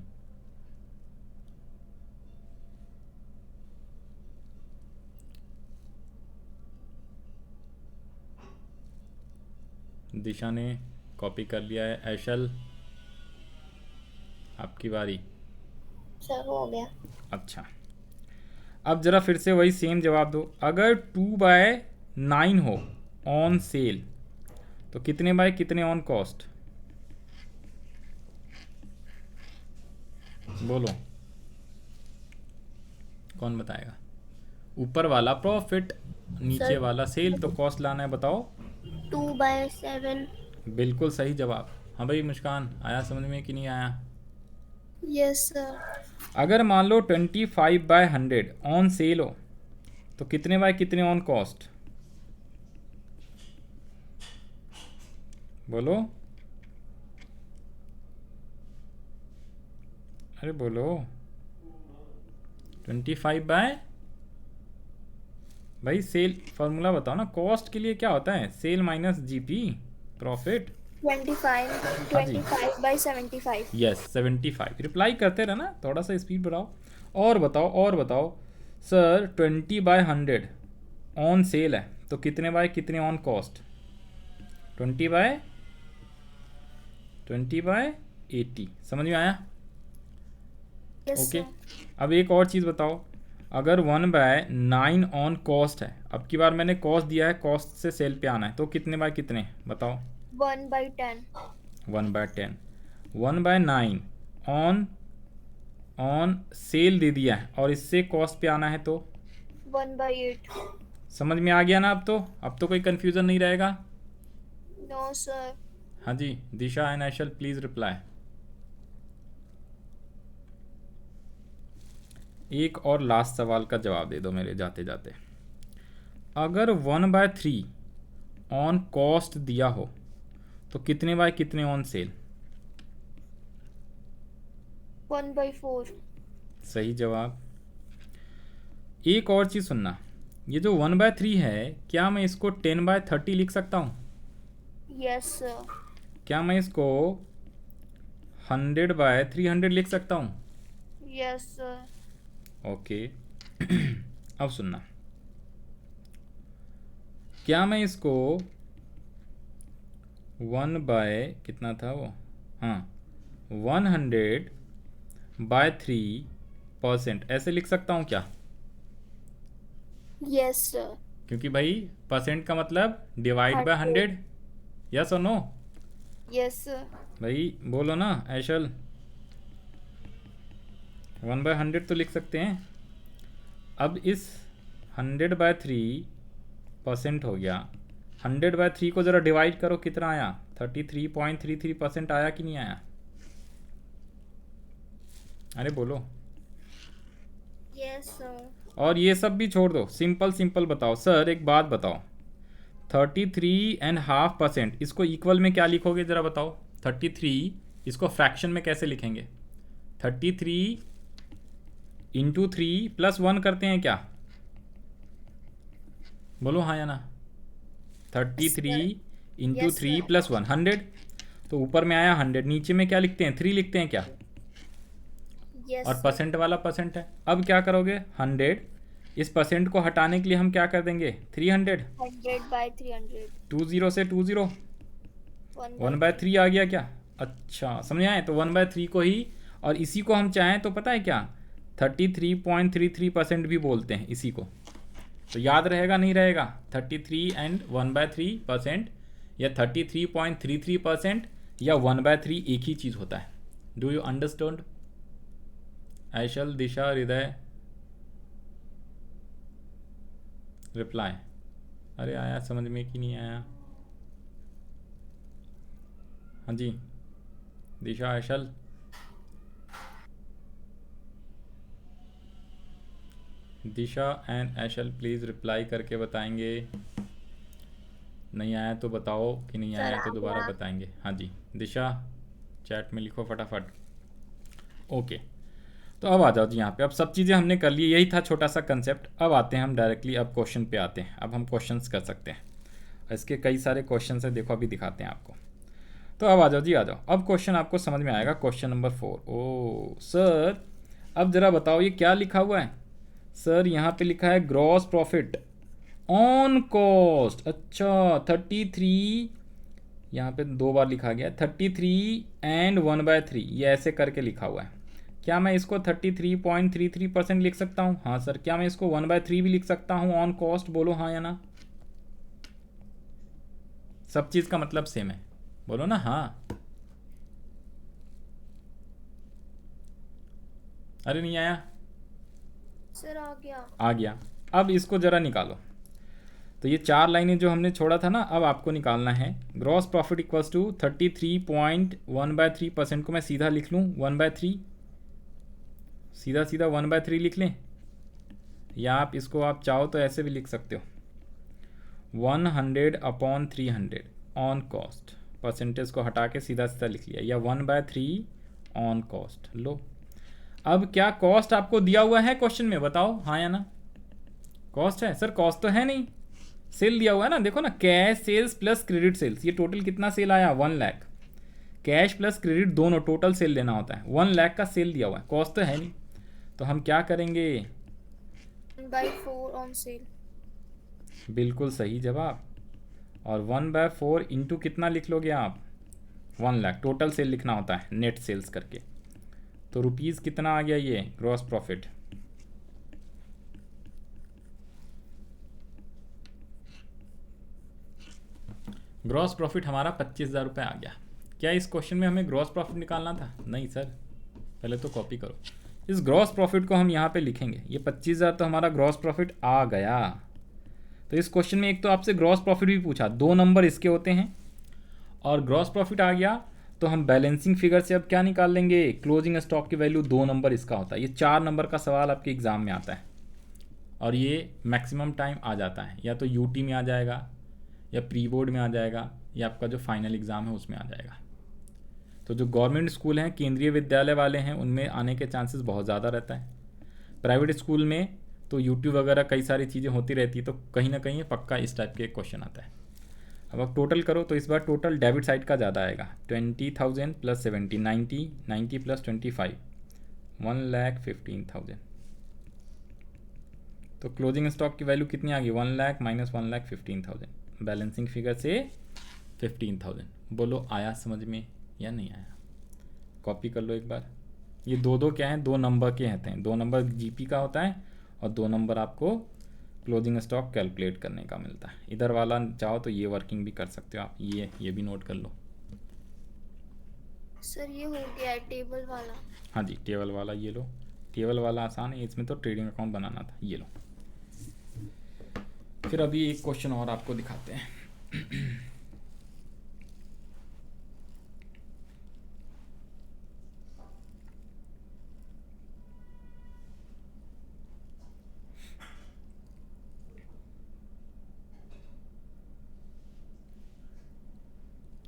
दिशा ने कॉपी कर लिया है। ऐशल आपकी बारी। सर हो गया। अच्छा, अब जरा फिर से वही सेम जवाब दो। अगर 2/9 हो ऑन सेल तो कितने बाय कितने ऑन कॉस्ट? बोलो, कौन बताएगा? ऊपर वाला प्रॉफिट, नीचे सर वाला सेल, तो कॉस्ट लाना है। बताओ। 2/7। बिल्कुल सही जवाब। हाँ भाई मुस्कान, आया समझ में कि नहीं आया? Yes sir. अगर मान लो 25/100 ऑन सेल हो तो कितने बाय कितने ऑन कॉस्ट? बोलो, अरे बोलो। 25 भाई सेल फॉर्मूला बताओ ना, कॉस्ट के लिए क्या होता है? Cell minus GP profit. 25 हाँ जी 25/75। यस 75। रिप्लाई करते रहना, थोड़ा सा स्पीड बढ़ाओ। और बताओ और बताओ। सर 20/100 ऑन सेल है तो कितने बाय कितने ऑन कॉस्ट? 20/80। समझ में आया? Yes okay. सर। अब एक और चीज़ बताओ। अगर 1/9 ऑन कॉस्ट है, अब की बार मैंने कॉस्ट दिया है, कॉस्ट से सेल पे आना है, तो कितने बाय कितने बताओ? 1/10। 1/10। 1/9 ऑन ऑन सेल दे दिया है और इससे कॉस्ट पे आना है तो 1/8। समझ में आ गया ना? अब तो कोई कंफ्यूजन नहीं रहेगा। No sir. हाँ जी Disha and Aishal please reply. एक और लास्ट सवाल का जवाब दे दो मेरे जाते जाते। अगर 1/3 ऑन कॉस्ट दिया हो तो कितने बाय कितने ऑन सेल? 1/4। सही जवाब। एक और चीज़ सुनना, ये जो 1/3 है, क्या मैं इसको 10/30 लिख सकता हूँ? Yes sir. क्या मैं इसको 100/300 लिख सकता हूँ? Yes sir. ओके। अब सुनना, क्या मैं इसको 1 बाय कितना था वो, हाँ 100/3% ऐसे लिख सकता हूँ क्या? Yes sir. क्योंकि भाई परसेंट का मतलब डिवाइड बाय 100। 100। यस और नो? Yes sir. भाई बोलो ना ऐशल। 1/100 तो लिख सकते हैं। अब इस 100/3% हो गया। 100/3 को ज़रा डिवाइड करो, कितना आया? 33.33% आया कि नहीं आया? अरे बोलो। Yes sir. और ये सब भी छोड़ दो, सिंपल सिंपल बताओ। सर एक बात बताओ, 33.5% इसको इक्वल में क्या लिखोगे ज़रा बताओ? 33 इसको फ्रैक्शन में कैसे लिखेंगे? 33 × 3 + 1 करते हैं क्या? बोलो हाँ या ना? 33 × 3 + 1 100। तो ऊपर में आया 100, नीचे में क्या लिखते हैं? 3 लिखते हैं क्या? यस और सर। परसेंट वाला परसेंट है। अब क्या करोगे? 100, इस परसेंट को हटाने के लिए हम क्या कर देंगे? 300। 100/300। 20 से 20 1/3 आ गया क्या? अच्छा समझ आए? तो 1/3 को ही, और इसी को हम चाहें तो पता है क्या, 33.33% भी बोलते हैं इसी को। तो याद रहेगा नहीं रहेगा? 33 एंड 1/3% या 33.33% या 1/3 एक ही चीज़ होता है। Do you understand? Aishal, Disha, Hriday, reply. अरे आया समझ में कि नहीं आया? हाँ जी दिशा, ऐशल। दिशा एंड ऐशल प्लीज़ रिप्लाई करके बताएंगे। नहीं आया तो बताओ, कि नहीं सर आया आ तो दोबारा गया। बताएंगे। हाँ जी दिशा, चैट में लिखो फटाफट। ओके, तो अब आ जाओ जी यहाँ पे। अब सब चीज़ें हमने कर ली, यही था छोटा सा कंसेप्ट। अब आते हैं हम डायरेक्टली, अब क्वेश्चन पे आते हैं। अब हम क्वेश्चंस कर सकते हैं, इसके कई सारे क्वेश्चन है, देखो अभी दिखाते हैं आपको। तो अब आ जाओ जी, आ जाओ। अब क्वेश्चन आपको समझ में आएगा, क्वेश्चन नंबर 4। ओ सर, अब ज़रा बताओ ये क्या लिखा हुआ है। सर यहाँ पे लिखा है ग्रॉस प्रॉफिट ऑन कॉस्ट। अच्छा 33, यहाँ पे 2 बार लिखा गया 33 and 1/3, ये ऐसे करके लिखा हुआ है। क्या मैं इसको 33.33% लिख सकता हूँ? हाँ सर। क्या मैं इसको 1/3 भी लिख सकता हूँ ऑन कॉस्ट? बोलो हाँ या ना। सब चीज़ का मतलब सेम है, बोलो ना हाँ। अरे नहीं आया? सर आ गया। आ गया। अब इसको ज़रा निकालो। तो ये 4 लाइनें जो हमने छोड़ा था ना, अब आपको निकालना है ग्रॉस प्रॉफिट इक्वल्स टू 33.1/3% को मैं सीधा लिख लूँ 1/3, सीधा सीधा 1/3 लिख लें, या आप इसको आप चाहो तो ऐसे भी लिख सकते हो 100/300 ऑन कॉस्ट। परसेंटेज को हटा के सीधा सीधा लिख लिया, या 1/3 ऑन कॉस्ट। लो, अब क्या कॉस्ट आपको दिया हुआ है क्वेश्चन में? बताओ हाँ या ना। कॉस्ट है सर? कॉस्ट तो है नहीं, सेल दिया हुआ है ना। देखो ना, cash sales plus credit sales, ये टोटल कितना सेल आया? 1 लाख। कैश प्लस क्रेडिट दोनों टोटल सेल लेना होता है, 1 लाख का सेल दिया हुआ है, कॉस्ट तो है नहीं। तो हम क्या करेंगे? 1/4 ऑन सेल। बिल्कुल सही जवाब। और 1/4 इंटू कितना लिख लोगे आप? 1 लाख। टोटल सेल लिखना होता है नेट सेल्स करके। तो रुपीज़ कितना आ गया ये ग्रॉस प्रॉफिट? ग्रॉस प्रॉफिट हमारा 25,000 रुपये आ गया। क्या इस क्वेश्चन में हमें ग्रॉस प्रॉफिट निकालना था? नहीं सर, पहले तो कॉपी करो। इस ग्रॉस प्रॉफिट को हम यहाँ पे लिखेंगे, ये 25,000 तो हमारा ग्रॉस प्रॉफिट आ गया। तो इस क्वेश्चन में एक तो आपसे ग्रॉस प्रॉफिट भी पूछा, 2 नंबर इसके होते हैं, और ग्रॉस प्रॉफिट आ गया। तो हम बैलेंसिंग फिगर से अब क्या निकाल लेंगे? क्लोजिंग स्टॉक की वैल्यू 2 नंबर इसका होता है। ये 4 नंबर का सवाल आपके एग्जाम में आता है, और ये मैक्सिमम टाइम आ जाता है, या तो यूटी में आ जाएगा, या प्री बोर्ड में आ जाएगा, या आपका जो फाइनल एग्ज़ाम है उसमें आ जाएगा। तो जो गवर्नमेंट स्कूल हैं, केंद्रीय विद्यालय वाले हैं, उनमें आने के चांसेस बहुत ज़्यादा रहता है। प्राइवेट स्कूल में तो यूट्यूब वगैरह कई सारी चीज़ें होती रहती है, तो कहीं ना कहीं पक्का इस टाइप के क्वेश्चन आता है। अब आप टोटल करो तो इस बार टोटल डेबिट साइड का ज़्यादा आएगा। 20,000 प्लस 70, 90 प्लस 25, 1,15,000। तो क्लोजिंग स्टॉक की वैल्यू कितनी आ गई? 1 लाख माइनस 1,15,000, बैलेंसिंग फिगर से 15,000। बोलो आया समझ में या नहीं आया? कॉपी कर लो एक बार। ये दो दो क्या हैं? 2 नंबर के होते हैं। 2 नंबर जीपी का होता है, और 2 नंबर आपको क्लोजिंग स्टॉक कैलकुलेट करने का मिलता है। इधर वाला चाहो तो ये वर्किंग भी कर सकते हो आप, ये भी नोट कर लो। सर ये हो गया है टेबल वाला। हाँ जी, टेबल वाला ये लो। टेबल वाला आसान है, इसमें तो ट्रेडिंग अकाउंट बनाना था। ये लो। फिर अभी एक क्वेश्चन और आपको दिखाते हैं।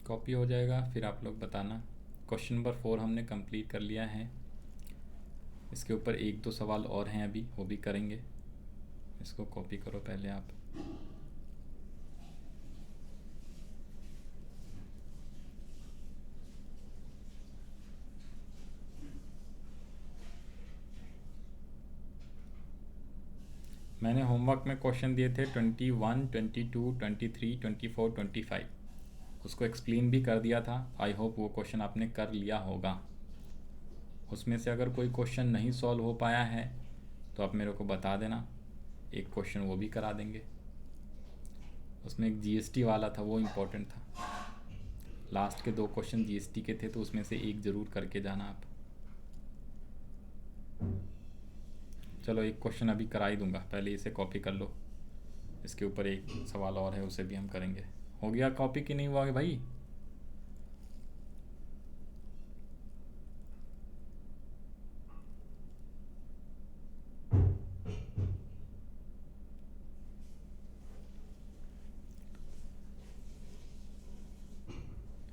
कॉपी हो जाएगा, फिर आप लोग बताना। क्वेश्चन नंबर 4 हमने कंप्लीट कर लिया है। इसके ऊपर 1-2 सवाल और हैं अभी, वो भी करेंगे। इसको कॉपी करो पहले आप। मैंने होमवर्क में क्वेश्चन दिए थे 21, 22, 23, 24, 25, उसको एक्सप्लेन भी कर दिया था। आई होप वो क्वेश्चन आपने कर लिया होगा। उसमें से अगर कोई क्वेश्चन नहीं सॉल्व हो पाया है तो आप मेरे को बता देना, एक क्वेश्चन वो भी करा देंगे। उसमें एक जीएसटी वाला था, वो इम्पोर्टेंट था। लास्ट के 2 क्वेश्चन जीएसटी के थे, तो उसमें से एक ज़रूर करके जाना आप। चलो एक क्वेश्चन अभी करा ही दूंगा, पहले इसे कॉपी कर लो। इसके ऊपर एक सवाल और है, उसे भी हम करेंगे। हो गया कॉपी कि नहीं हुआ भाई?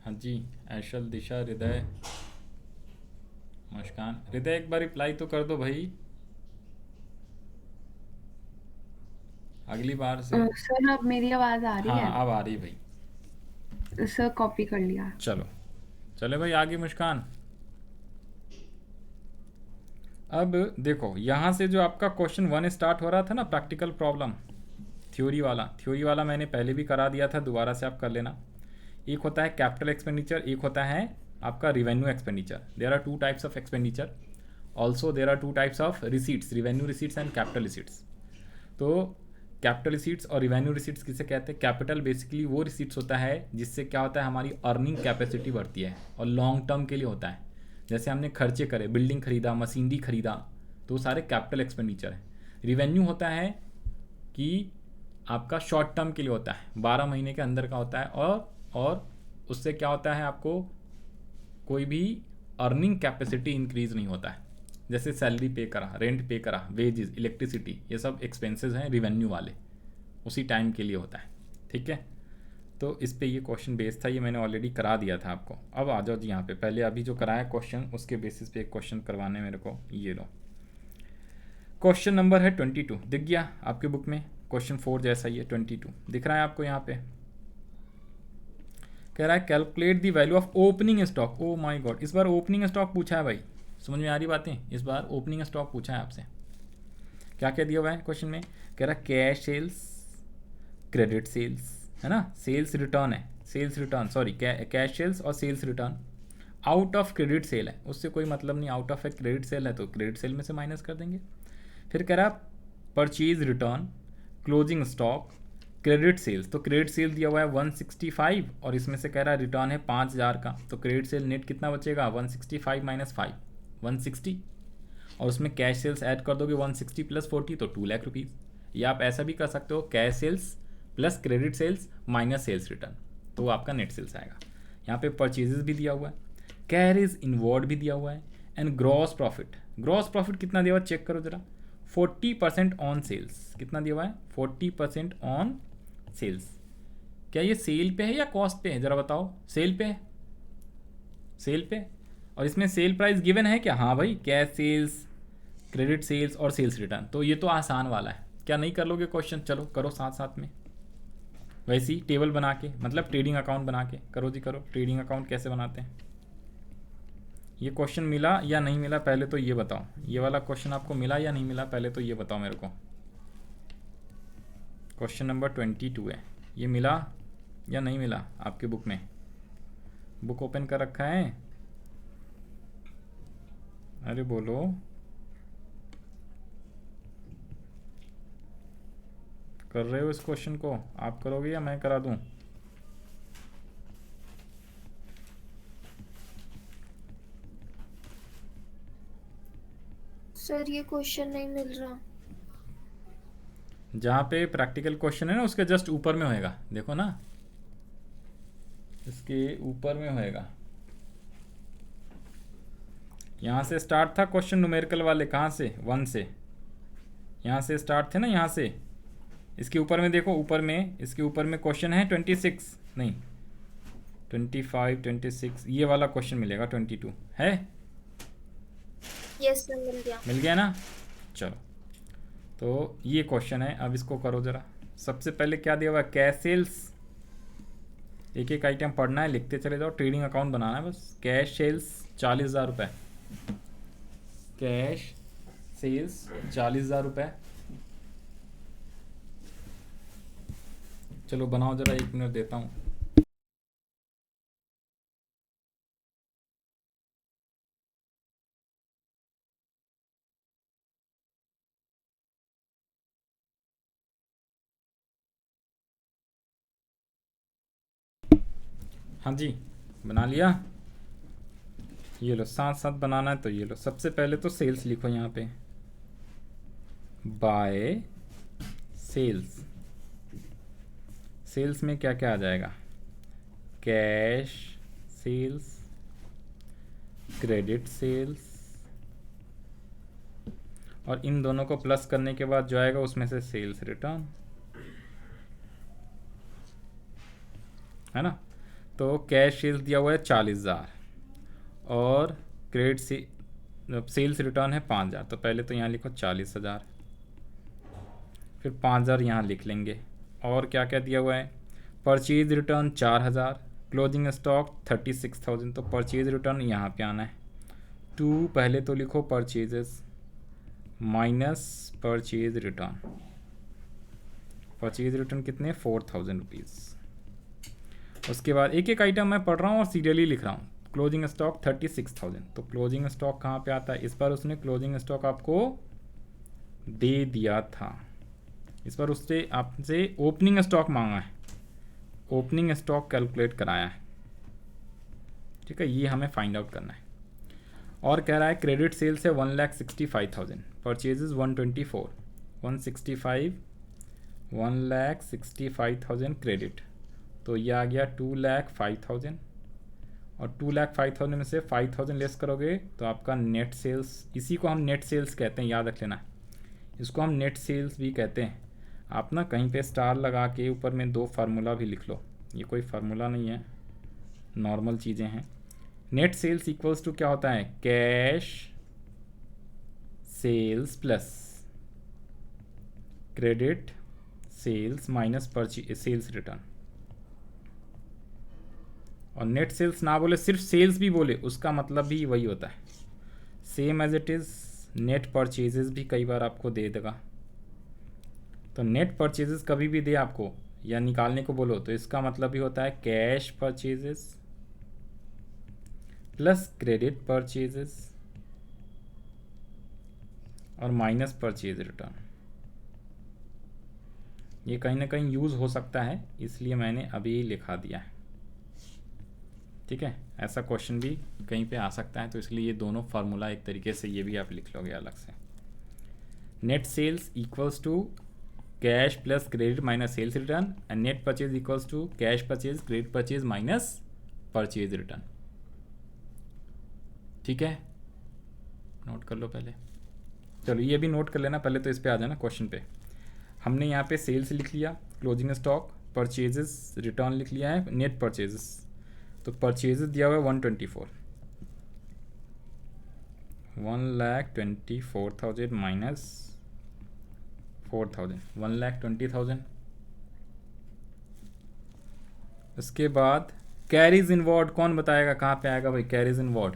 हाँ जी, ऐशल, दिशा, हृदय, मुस्कान। हृदय एक बार रिप्लाई तो कर दो भाई, अगली बार से। सर अब मेरी आवाज आ रही हाँ है? अब आ रही भाई। सर कॉपी कर लिया। चलो चले भाई आगे मुस्कान। अब देखो यहाँ से जो आपका क्वेश्चन 1 स्टार्ट हो रहा था ना, प्रैक्टिकल प्रॉब्लम, थ्योरी वाला मैंने पहले भी करा दिया था, दोबारा से आप कर लेना। एक होता है कैपिटल एक्सपेंडिचर, एक होता है आपका revenue expenditure. There are two types of expenditure, also there are two types of receipts, revenue receipts and capital receipts. तो कैपिटल रिसीट्स और रिवेन्यू रिसीट्स किसे कहते हैं? कैपिटल बेसिकली वो रिसीट्स होता है जिससे क्या होता है, हमारी अर्निंग कैपेसिटी बढ़ती है और लॉन्ग टर्म के लिए होता है। जैसे हमने खर्चे करे, बिल्डिंग खरीदा, मशीनरी खरीदा, तो वो सारे कैपिटल एक्सपेंडिचर है। रिवेन्यू होता है कि आपका शॉर्ट टर्म के लिए होता है, 12 महीने के अंदर का होता है, और उससे क्या होता है, आपको कोई भी अर्निंग कैपेसिटी इंक्रीज नहीं होता है। जैसे सैलरी पे करा, रेंट पे करा, वेजेस, इलेक्ट्रिसिटी, ये सब एक्सपेंसेस हैं रिवेन्यू वाले, उसी टाइम के लिए होता है। ठीक है, तो इस पे ये क्वेश्चन बेस था, ये मैंने ऑलरेडी करा दिया था आपको। अब आ जाओ जी यहाँ पे, पहले अभी जो कराया क्वेश्चन उसके बेसिस पे एक क्वेश्चन करवाने मेरे को। ये लो क्वेश्चन नंबर है 22, दिख गया आपके बुक में? क्वेश्चन 4 जैसा ही है, 22 दिख रहा है आपको यहाँ पे। कह रहा है calculate the value of opening stock. Oh my God, इस बार ओपनिंग स्टॉक पूछा है भाई, समझ में आ रही बातें? इस बार ओपनिंग स्टॉक पूछा है आपसे। क्या क्या दिया हुआ है क्वेश्चन में? कह रहा है कैश सेल्स, क्रेडिट सेल्स, है ना, सेल्स रिटर्न है, sales return, sorry, cash sales और sales return. Out of credit sale है, उससे कोई मतलब नहीं, out of a credit sale है तो क्रेडिट सेल में से माइनस कर देंगे। फिर कह रहा purchase return, closing stock, credit sales. तो क्रेडिट सेल दिया हुआ है 165 और इसमें से कह रहा है रिटर्न है 5000 का, तो क्रेडिट सेल नेट कितना बचेगा? 165 माइनस 5, 160, और उसमें कैश सेल्स ऐड कर दोगे 160 प्लस 40 तो 2 लाख रुपीज़। या आप ऐसा भी कर सकते हो, cash sales plus credit sales minus sales return, तो वो आपका नेट सेल्स आएगा। यहाँ पे परचेजेस भी दिया हुआ है, कैरिज इनवर्ड भी दिया हुआ है, and gross profit. Gross profit कितना दिया हुआ चेक करो जरा, 40% ऑन सेल्स। कितना दिया हुआ है? 40% ऑन सेल्स। क्या ये सेल पे है या कॉस्ट पे है, जरा बताओ? सेल पे है, सेल पे। और इसमें सेल प्राइस गिवन है क्या? हाँ भाई, कैश सेल्स, क्रेडिट सेल्स और सेल्स रिटर्न। तो ये तो आसान वाला है, क्या नहीं कर लोगे क्वेश्चन? चलो करो साथ साथ में, वैसे ही टेबल बना के, मतलब ट्रेडिंग अकाउंट बना के करो जी, करो। ट्रेडिंग अकाउंट कैसे बनाते हैं? ये क्वेश्चन मिला या नहीं मिला पहले तो ये बताओ, ये वाला क्वेश्चन आपको मिला या नहीं मिला पहले तो ये बताओ मेरे को। क्वेश्चन नंबर 22 है, ये मिला या नहीं मिला आपके बुक में? बुक ओपन कर रखा है? अरे बोलो, कर रहे हो इस क्वेश्चन को? आप करोगे या मैं करा दूं? सर ये क्वेश्चन नहीं मिल रहा। जहाँ पे प्रैक्टिकल क्वेश्चन है ना, उसके जस्ट ऊपर में होएगा, देखो ना, इसके ऊपर में होएगा। यहाँ से स्टार्ट था क्वेश्चन न्यूमेरिकल वाले, कहाँ से? 1 से, यहाँ से स्टार्ट थे ना, यहाँ से। इसके ऊपर में देखो, ऊपर में, इसके ऊपर में क्वेश्चन है 26, नहीं 25, 26, ये वाला क्वेश्चन मिलेगा 22 है। यस सर, मिल गया। मिल गया ना? चलो, तो ये क्वेश्चन है, अब इसको करो जरा। सबसे पहले क्या दिया हुआ है? कैश सेल्स, एक एक आइटम पढ़ना है, लिखते चले जाओ, ट्रेडिंग अकाउंट बनाना है बस। कैश सेल्स 40,000 रुपये, कैश सेल्स 40,000 रुपये। चलो बनाओ जरा, 1 मिनट देता हूँ। हाँ जी, बना लिया? ये लो, साथ साथ बनाना है तो ये लो। सबसे पहले तो सेल्स लिखो यहाँ पे, बाय सेल्स। सेल्स में क्या क्या आ जाएगा? कैश सेल्स, क्रेडिट सेल्स, और इन दोनों को प्लस करने के बाद जो आएगा उसमें से सेल्स रिटर्न, है ना। तो कैश सेल्स दिया हुआ है 40,000 और क्रेडिट से सेल्स रिटर्न है 5,000, तो पहले तो यहाँ लिखो 40,000, फिर 5,000 यहाँ लिख लेंगे। और क्या क्या दिया हुआ है, परचेज रिटर्न 4,000, क्लोजिंग स्टॉक 36,000, तो परचेज रिटर्न यहाँ पे आना है। टू पहले तो लिखो purchases minus purchase return, purchase return कितने 4,000 रुपीज़। उसके बाद एक एक आइटम मैं पढ़ रहा हूँ और सीरियली लिख रहा हूँ। क्लोजिंग स्टॉक 36,000, तो क्लोजिंग स्टॉक कहाँ पे आता है, इस बार उसने क्लोजिंग स्टॉक आपको दे दिया था, इस बार उससे आपसे ओपनिंग स्टॉक मांगा है, ओपनिंग स्टॉक कैलकुलेट कराया है, ठीक है, ये हमें फाइंड आउट करना है। और कह रहा है क्रेडिट सेल्स है 1,65,000, परचेजेस 124, 165,000 क्रेडिट, तो ये आ गया 2,05,000, और 2,05,000 में से 5,000 लेस करोगे तो आपका नेट सेल्स, इसी को हम नेट सेल्स कहते हैं, याद रख लेना, इसको हम नेट सेल्स भी कहते हैं। आप ना कहीं पे स्टार लगा के ऊपर में 2 फार्मूला भी लिख लो, ये कोई फार्मूला नहीं है, नॉर्मल चीज़ें हैं। नेट सेल्स इक्वल्स टू क्या होता है, cash sales plus credit sales minus purchase sales return. और नेट सेल्स ना बोले सिर्फ सेल्स भी बोले उसका मतलब भी वही होता है, same as it is net purchases भी कई बार आपको दे देगा। तो नेट परचेजेस कभी भी दे आपको या निकालने को बोलो तो इसका मतलब भी होता है cash purchases plus credit purchases और माइनस परचेज रिटर्न। ये कहीं ना कहीं यूज़ हो सकता है, इसलिए मैंने अभी लिखा दिया है, ठीक है। ऐसा क्वेश्चन भी कहीं पे आ सकता है, तो इसलिए ये दोनों फार्मूला एक तरीके से ये भी आप लिख लोगे अलग से। Net sales equals to cash plus credit minus sales return, and net purchase equals to cash purchase credit purchase minus purchase return, ठीक है। नोट कर लो पहले, चलो ये भी नोट कर लेना, पहले तो इस पे आ जाना क्वेश्चन पे। हमने यहाँ पे सेल्स लिख लिया, क्लोजिंग स्टॉक, परचेजेस रिटर्न लिख लिया है, नेट परचेजेस, तो परचेजेस दिया हुआ है 124, 1,24,000 माइनस 4,000, 1,20,000। उसके बाद कैरीज इनवर्ड, कौन बताएगा कहाँ पे आएगा भाई कैरीज इनवर्ड,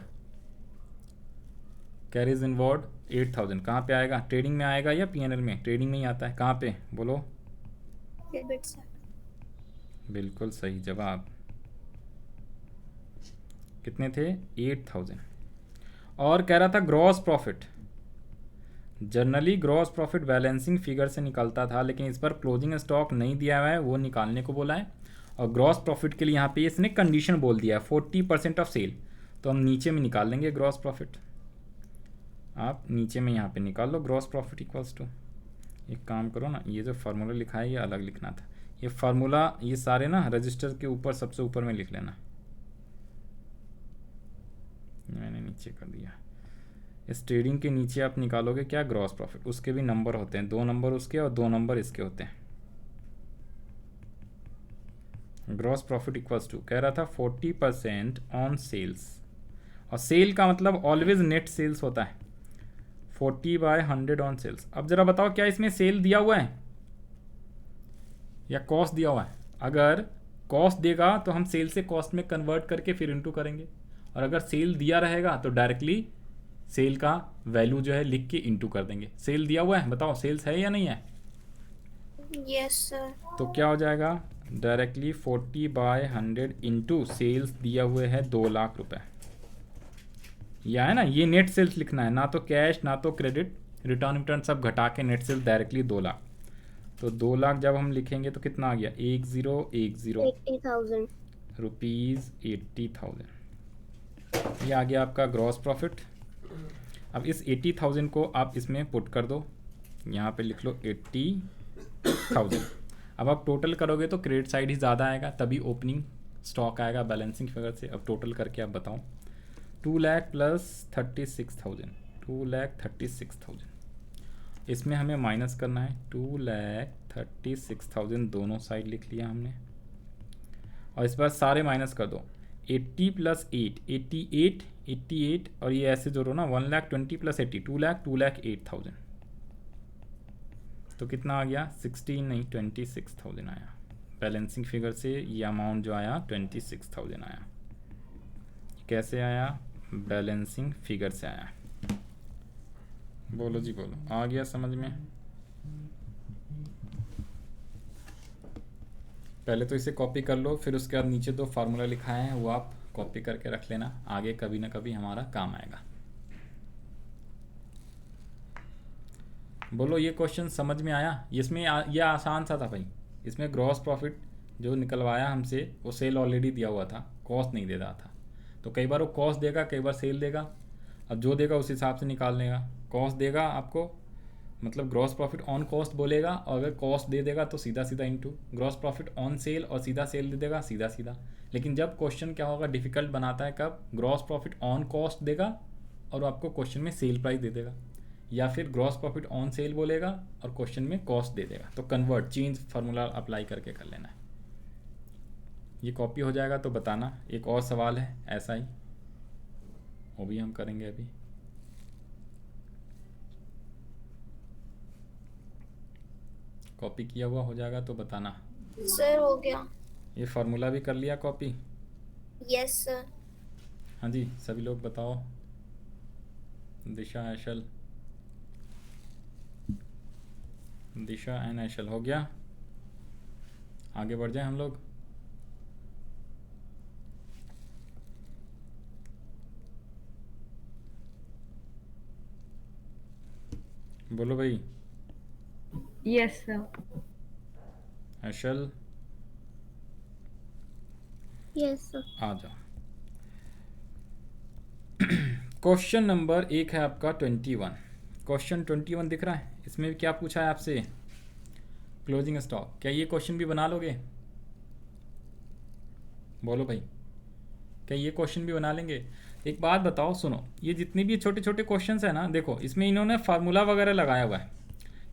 कैरीज इनवर्ड 8,000 कहाँ पे आएगा, ट्रेडिंग में आएगा या पीएनएल में, ट्रेडिंग में ही आता है, कहाँ पे बोलो, डेबिट से। बिल्कुल सही जवाब, कितने थे 8,000। और कह रहा था gross profit, generally gross profit balancing figure से निकलता था, लेकिन इस पर क्लोजिंग स्टॉक नहीं दिया हुआ है, वो निकालने को बोला है। और ग्रॉस प्रॉफिट के लिए यहाँ पे इसने कंडीशन बोल दिया है 40% ऑफ सेल, तो हम नीचे में निकाल लेंगे ग्रॉस प्रॉफिट, आप नीचे में यहाँ पे निकाल लो ग्रॉस प्रॉफिट इक्वल्स टू, एक काम करो ना, ये जो फार्मूला लिखा है ये अलग लिखना था, ये फार्मूला ये सारे ना रजिस्टर के ऊपर सबसे ऊपर में लिख लेना, मैंने नीचे कर दिया। इस ट्रेडिंग के नीचे आप निकालोगे क्या ग्रॉस प्रॉफिट, उसके भी नंबर होते हैं, 2 नंबर उसके और 2 नंबर इसके होते हैं। ग्रॉस प्रॉफिट इक्वल्स टू कह रहा था 40% ऑन सेल्स, और सेल का मतलब ऑलवेज नेट सेल्स होता है, 40/100 ऑन सेल्स। अब जरा बताओ क्या इसमें सेल दिया हुआ है या कॉस्ट दिया हुआ है, अगर कॉस्ट देगा तो हम सेल से कॉस्ट में कन्वर्ट करके फिर इनटू करेंगे, और अगर सेल दिया रहेगा तो डायरेक्टली सेल का वैल्यू जो है लिख के इनटू कर देंगे। सेल दिया हुआ है, बताओ सेल्स है या नहीं है, यस सर। तो क्या हो जाएगा डायरेक्टली 40/100 इंटू सेल्स दिया हुए है 2 लाख रुपए, यह है ना, ये नेट सेल्स लिखना है, ना तो कैश ना तो क्रेडिट, रिटर्न सब घटा के नेट सेल्स डायरेक्टली 2 लाख, तो 2 लाख जब हम लिखेंगे तो कितना आ गया 80,000 रुपीज़ 80,000, ये आ गया आपका ग्रॉस प्रॉफिट। अब इस 80,000 को आप इसमें पुट कर दो, यहाँ पे लिख लो 80,000। अब आप टोटल करोगे तो क्रेडिट साइड ही ज़्यादा आएगा, तभी ओपनिंग स्टॉक आएगा बैलेंसिंग फिगर से। अब टोटल करके आप बताओ, 2 लाख प्लस 36,000, 2,36,000, इसमें हमें माइनस करना है 2,36,000, दोनों साइड लिख लिया हमने, और इस बार सारे माइनस कर दो। 80 प्लस 8 88 88 और ये ऐसे जोड़ो ना 1,20,000 प्लस 80 2,08,000। तो कितना आ गया 16 नहीं 26,000 आया। बैलेंसिंग फिगर से ये अमाउंट जो आया 26,000 आया। कैसे आया? बैलेंसिंग फिगर से आया। बोलो जी बोलो, आ गया समझ में? पहले तो इसे कॉपी कर लो, फिर उसके बाद नीचे दो फार्मूला लिखा है वो आप कॉपी करके रख लेना, आगे कभी ना कभी हमारा काम आएगा। बोलो ये क्वेश्चन समझ में आया? इसमें ये आसान सा था भाई। इसमें ग्रॉस प्रॉफिट जो निकलवाया हमसे वो सेल ऑलरेडी दिया हुआ था, कॉस्ट नहीं दे रहा था। तो कई बार वो कॉस्ट देगा, कई बार सेल देगा। अब जो देगा उस हिसाब से निकाल लेगा। कॉस्ट देगा आपको, मतलब ग्रॉस प्रॉफिट ऑन कॉस्ट बोलेगा, और अगर कॉस्ट दे देगा तो सीधा सीधा into gross profit on sale, और सीधा सेल दे देगा सीधा सीधा। लेकिन जब क्वेश्चन क्या होगा डिफिकल्ट बनाता है, कब ग्रॉस प्रॉफिट ऑन कॉस्ट देगा और आपको क्वेश्चन में सेल प्राइस दे देगा, या फिर ग्रॉस प्रॉफिट ऑन सेल बोलेगा और क्वेश्चन में कॉस्ट दे देगा। तो कन्वर्ट चेंज फार्मूला अप्लाई करके कर लेना है। ये कॉपी हो जाएगा तो बताना। एक और सवाल है ऐसा ही, वो भी हम करेंगे अभी। कॉपी किया हुआ हो जाएगा तो बताना। सर हो गया। ये फार्मूला भी कर लिया कॉपी? Yes sir. हाँ जी, सभी लोग बताओ। दिशा ऐशल, दिशा एंड ऐशल हो गया। आगे बढ़ जाए हम लोग। बोलो भाई। Yes sir. Aishal yes sir. आ जाओ। क्वेश्चन नंबर 1 है आपका 21। क्वेश्चन 21 दिख रहा है? इसमें भी क्या पूछा है आपसे? Closing stock. क्या ये क्वेश्चन भी बना लोगे? बोलो भाई, क्या ये क्वेश्चन भी बना लेंगे? एक बात बताओ, सुनो, ये जितने भी छोटे छोटे क्वेश्चंस है ना, देखो इसमें इन्होंने फार्मूला वगैरह लगाया हुआ है,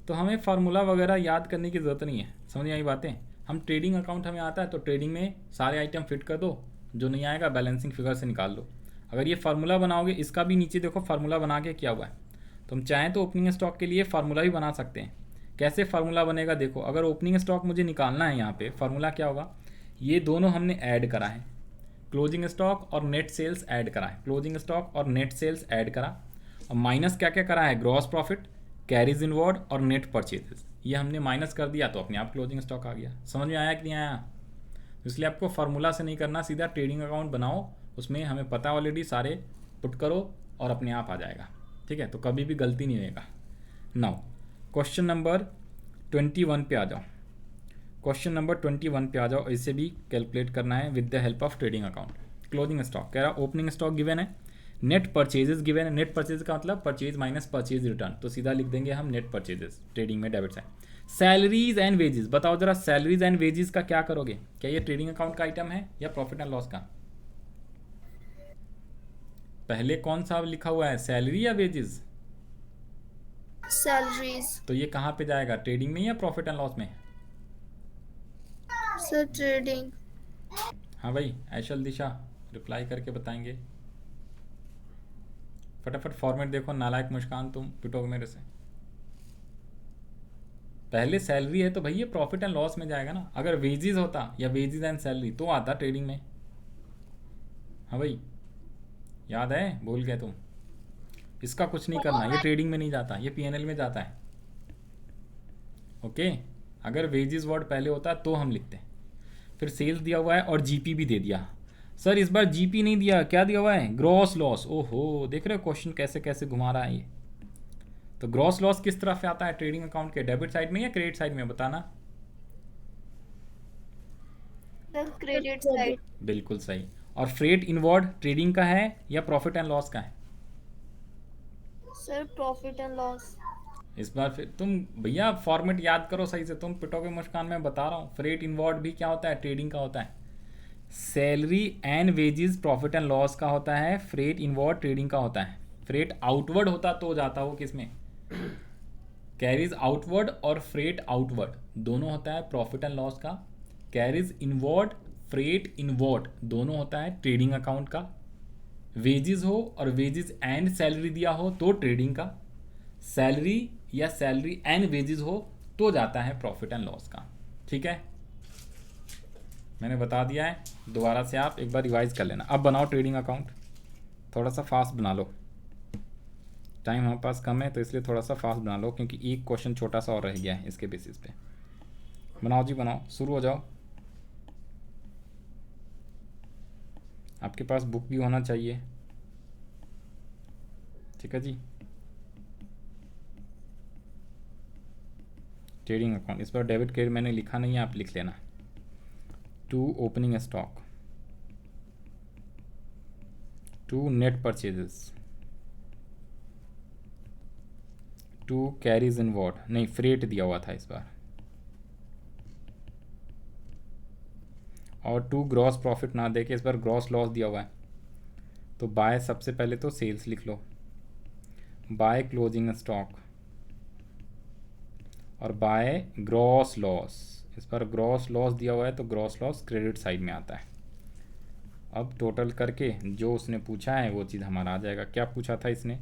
तो हमें फार्मूला वगैरह याद करने की ज़रूरत नहीं है। समझ में आई बातें? हम ट्रेडिंग अकाउंट हमें आता है तो ट्रेडिंग में सारे आइटम फिट कर दो, जो नहीं आएगा बैलेंसिंग फिगर से निकाल लो। अगर ये फार्मूला बनाओगे, इसका भी नीचे देखो फार्मूला बना के किया हुआ है, तो हम चाहें तो ओपनिंग स्टॉक के लिए फार्मूला भी बना सकते हैं। कैसे फार्मूला बनेगा देखो, अगर ओपनिंग स्टॉक मुझे निकालना है, यहाँ पे फार्मूला क्या होगा, ये दोनों हमने ऐड करा है, क्लोजिंग स्टॉक और नेट सेल्स ऐड करा है, क्लोजिंग स्टॉक और नेट सेल्स ऐड करा, और माइनस क्या क्या करा है, ग्रॉस प्रॉफिट, कैरीज इनवर्ड और नेट परचेजेस, ये हमने माइनस कर दिया तो अपने आप क्लोजिंग स्टॉक आ गया। समझ में आया कि नहीं आया? इसलिए आपको फार्मूला से नहीं करना, सीधा ट्रेडिंग अकाउंट बनाओ, उसमें हमें पता ऑलरेडी, सारे पुट करो और अपने आप आ जाएगा। ठीक है, तो कभी भी गलती नहीं होगा। नाउ क्वेश्चन नंबर 21 पे आ जाओ। क्वेश्चन नंबर 21 पे आ जाओ। इसे भी कैलकुलेट करना है with the help of trading account. Closing stock कह रहा, ओपनिंग स्टॉक गिवन है, नेट परचेजेस गिवन है। नेट परचेज का मतलब परचेज माइनस परचेज रिटर्न, तो सीधा लिख देंगे हम नेट परचेजेस, ट्रेडिंग में debit side. Salaries and wages, बताओ जरा सैलरीज एंड वेजेस का क्या करोगे? क्या ये ट्रेडिंग अकाउंट का आइटम है या प्रॉफिट एंड लॉस का? पहले कौन सा लिखा हुआ है, सैलरी या वेजेस? सैलरीज। तो ये कहाँ पे जाएगा, ट्रेडिंग में या प्रॉफिट एंड लॉस में? Sir trading. हाँ भाई, ऐशल दिशा रिप्लाई करके बताएंगे। फटाफट फॉर्मेट देखो, नालायक मुस्कान तुम पिटोगे मेरे से। पहले सैलरी है तो भैया प्रॉफिट एंड लॉस में जाएगा ना। अगर वेजेस होता या वेजेस एंड सैलरी तो आता ट्रेडिंग में। हाँ भाई, याद है? भूल गए तुम? इसका कुछ नहीं करना, ये ट्रेडिंग में नहीं जाता, ये पीएनएल में जाता है। ओके, अगर वेजेस वर्ड पहले होता तो हम लिखते। फिर सेल्स दिया हुआ है और जीपी भी दे दिया। सर इस बार जीपी नहीं दिया, क्या दिया हुआ है, ग्रॉस लॉस। ओहो, देख रहे हो क्वेश्चन कैसे कैसे घुमा रहा है ये। तो ग्रॉस लॉस किस तरफ से आता है ट्रेडिंग अकाउंट के, डेबिट साइड में या क्रेडिट साइड में, बताना। Credit side. बिल्कुल सही। और फ्रेट इनवर्ड ट्रेडिंग का है या प्रॉफिट एंड लॉस का है? Sir profit and loss. इस बार फिर तुम भैया फॉर्मेट याद करो सही से, तुम पिटोगे मुस्कान, में बता रहा हूँ। फ्रेट इनवर्ड भी क्या होता है, ट्रेडिंग का होता है। Salary and wages profit and loss का होता है, फ्रेट इनवर्ड ट्रेडिंग का होता है। फ्रेट आउटवर्ड होता तो जाता हो किसमें, कैरीज आउटवर्ड और फ्रेट आउटवर्ड दोनों होता है प्रॉफिट एंड लॉस का। कैरीज इनवर्ड फ्रेट इनवर्ड दोनों होता है ट्रेडिंग अकाउंट का, वेजेस हो और वेजेस एंड सैलरी दिया हो तो ट्रेडिंग का, सैलरी या सैलरी एंड वेजेस हो तो जाता है प्रॉफिट एंड लॉस का। ठीक है, मैंने बता दिया है, दोबारा से आप एक बार रिवाइज कर लेना। अब बनाओ ट्रेडिंग अकाउंट, थोड़ा सा फास्ट बना लो, टाइम हमारे पास कम है तो इसलिए थोड़ा सा फास्ट बना लो, क्योंकि एक क्वेश्चन छोटा सा और रह गया है इसके बेसिस पे। बनाओ जी बनाओ, शुरू हो जाओ। आपके पास बुक भी होना चाहिए। ठीक है जी, ट्रेडिंग अकाउंट, इस बार डेबिट क्रेडिट मैंने लिखा नहीं है, आप लिख लेना। To opening stock, to net purchases, to carriage inward, नहीं फ्रेट दिया हुआ था इस बार, और टू ग्रॉस प्रॉफिट ना देके इस बार ग्रॉस लॉस दिया हुआ है। तो बाय, सबसे पहले तो सेल्स लिख लो, बाय क्लोजिंग स्टॉक और बाय ग्रॉस लॉस। इस पर ग्रॉस लॉस दिया हुआ है तो ग्रॉस लॉस क्रेडिट साइड में आता है। अब टोटल करके जो उसने पूछा है वो चीज़ हमारा आ जाएगा। क्या पूछा था इसने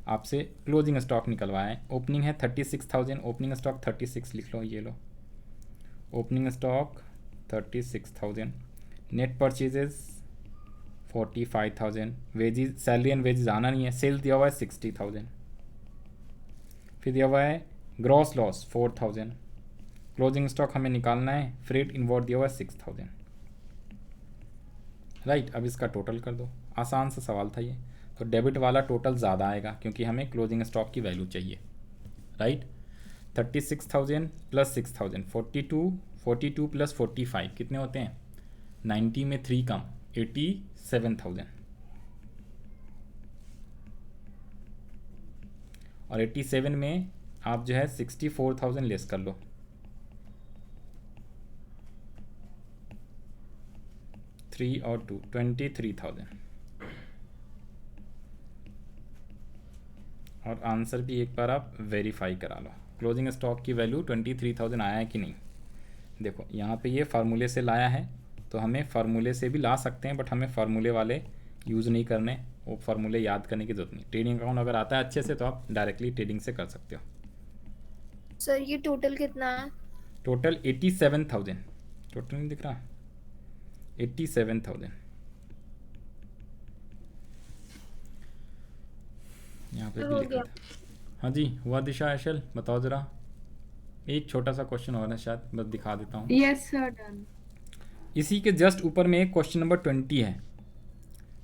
आपसे? क्लोजिंग स्टॉक निकलवाया है। ओपनिंग है 36,000, ओपनिंग स्टॉक 36 लिख लो, ये लो opening stock 36,000, net purchases 45,000, wages salary and wages आना नहीं है, सेल्स दिया हुआ है 60,000, फिर दिया हुआ है ग्रॉस लॉस 4,000, क्लोजिंग स्टॉक हमें निकालना है, फ्रेट इनवर्ड दिया हुआ है 6,000। राइट, अब इसका टोटल कर दो, आसान सा सवाल था ये। तो डेबिट वाला टोटल ज़्यादा आएगा क्योंकि हमें क्लोजिंग स्टॉक की वैल्यू चाहिए। राइट, 36,000 प्लस 6,000 42 प्लस 45 कितने होते हैं? 90 में 3 कम 87,000, और 87 में आप जो है 64,000 लेस कर लो, थ्री और 2 23,000, और आंसर भी एक बार आप वेरीफाई करा लो। क्लोजिंग स्टॉक की वैल्यू 23,000 आया है कि नहीं। देखो यहाँ पे ये फार्मूले से लाया है, तो हमें फार्मूले से भी ला सकते हैं, बट हमें फार्मूले वाले यूज़ नहीं करने, वो फार्मूले याद करने की जरूरत नहीं। ट्रेडिंग अकाउंट अगर आता है अच्छे से तो आप डायरेक्टली ट्रेडिंग से कर सकते हो। सर ये टोटल कितना है? टोटल 87,000, टोटल नहीं दिख रहा, 87,000 यहाँ पे भी लिखा था। हाँ जी, हुआ दिशा एशल, बताओ ज़रा। एक छोटा सा क्वेश्चन और है शायद, बस दिखा देता हूँ। Yes, sir, done. इसी के जस्ट ऊपर में एक क्वेश्चन नंबर 20 है,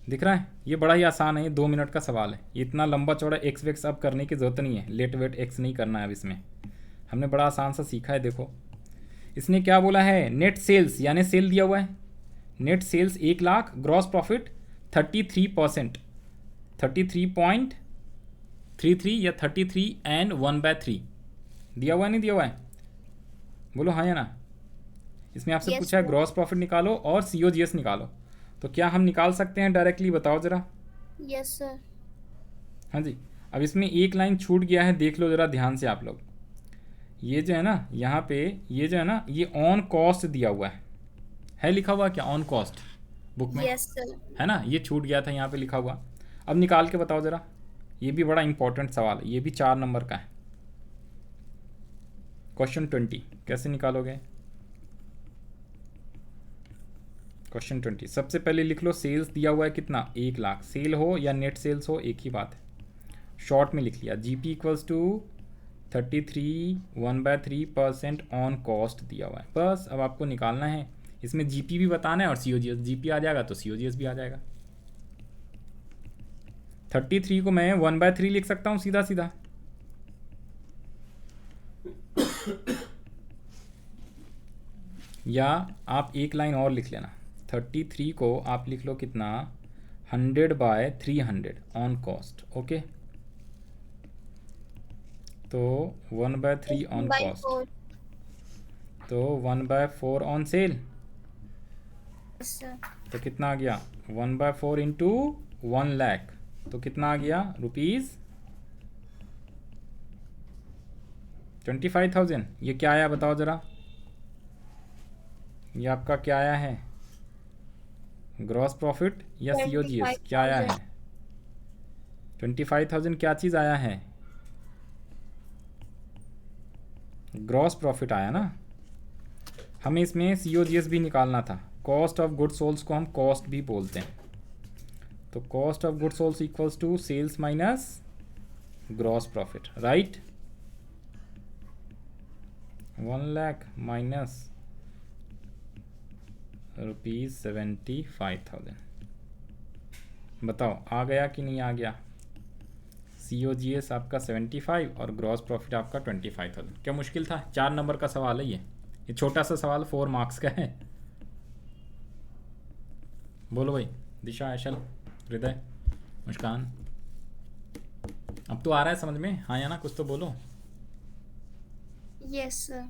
दिख रहा है? ये बड़ा ही आसान है, ये 2 मिनट का सवाल है। ये इतना लंबा चौड़ा एक्स वेक्स अब करने की ज़रूरत नहीं है, लेट वेट एक्स नहीं करना है अब इसमें, हमने बड़ा आसान सा सीखा है। देखो इसने क्या बोला है, नेट सेल्स यानी सेल दिया हुआ है, net sales 1 lakh, gross profit 33%, 33.33 या 33 एंड 1/3 दिया हुआ है, नहीं दिया हुआ है? बोलो हाँ या ना। इसमें आपसे Yes, पूछा है sir. ग्रॉस प्रॉफिट निकालो और COGS निकालो, तो क्या हम निकाल सकते हैं डायरेक्टली? बताओ ज़रा। Yes sir. हाँ जी, अब इसमें एक लाइन छूट गया है, देख लो ज़रा ध्यान से आप लोग। ये जो है ना यहाँ पे, ये जो है ना, ये ऑन कॉस्ट दिया हुआ है लिखा हुआ क्या ऑन कॉस्ट बुक में? Yes sir. है ना, ये छूट गया था यहाँ पे लिखा हुआ। अब निकाल के बताओ ज़रा, ये भी बड़ा इंपॉर्टेंट सवाल है, ये भी 4 नंबर का है। क्वेश्चन 20 कैसे निकालोगे? क्वेश्चन 20 सबसे पहले लिख लो, सेल्स दिया हुआ है कितना? 1 लाख। सेल हो या नेट सेल्स हो एक ही बात है, शॉर्ट में लिख लिया। GP equals to 33 1/3% on cost दिया हुआ है। बस अब आपको निकालना है, इसमें GP भी बताना है और COGS। GP आ जाएगा तो COGS भी आ जाएगा। 33 को मैं 1/3 लिख सकता हूँ सीधा सीधा, या आप एक लाइन और लिख लेना। 33 को आप लिख लो कितना, 100/300 ऑन कॉस्ट। ओके, तो 1/3 ऑन कॉस्ट, तो 1/4 ऑन सेल। तो कितना आ गया? 1/4 इंटू 1 लाख, तो कितना आ गया? ₹25,000। ये क्या आया बताओ ज़रा, ये आपका क्या आया है? ग्रॉस प्रॉफिट या COGS क्या आया है? 25,000 क्या चीज़ आया है? ग्रॉस प्रॉफिट आया ना। हमें इसमें COGS भी निकालना था। कॉस्ट ऑफ गुड्स सोल्स को हम कॉस्ट भी बोलते हैं। तो cost of goods sold equals to sales minus gross profit, right. 1 lakh minus ₹75,000। बताओ आ गया कि नहीं आ गया? COGS आपका 75 और ग्रॉस प्रॉफिट आपका 25,000। क्या मुश्किल था? 4 नंबर का सवाल है ये छोटा सा सवाल 4 मार्क्स का है। बोलो भाई, दिशा, ऐशल, हृदय, मुस्कान, अब तो आ रहा है समझ में? हाँ या ना, कुछ तो बोलो। Yes sir.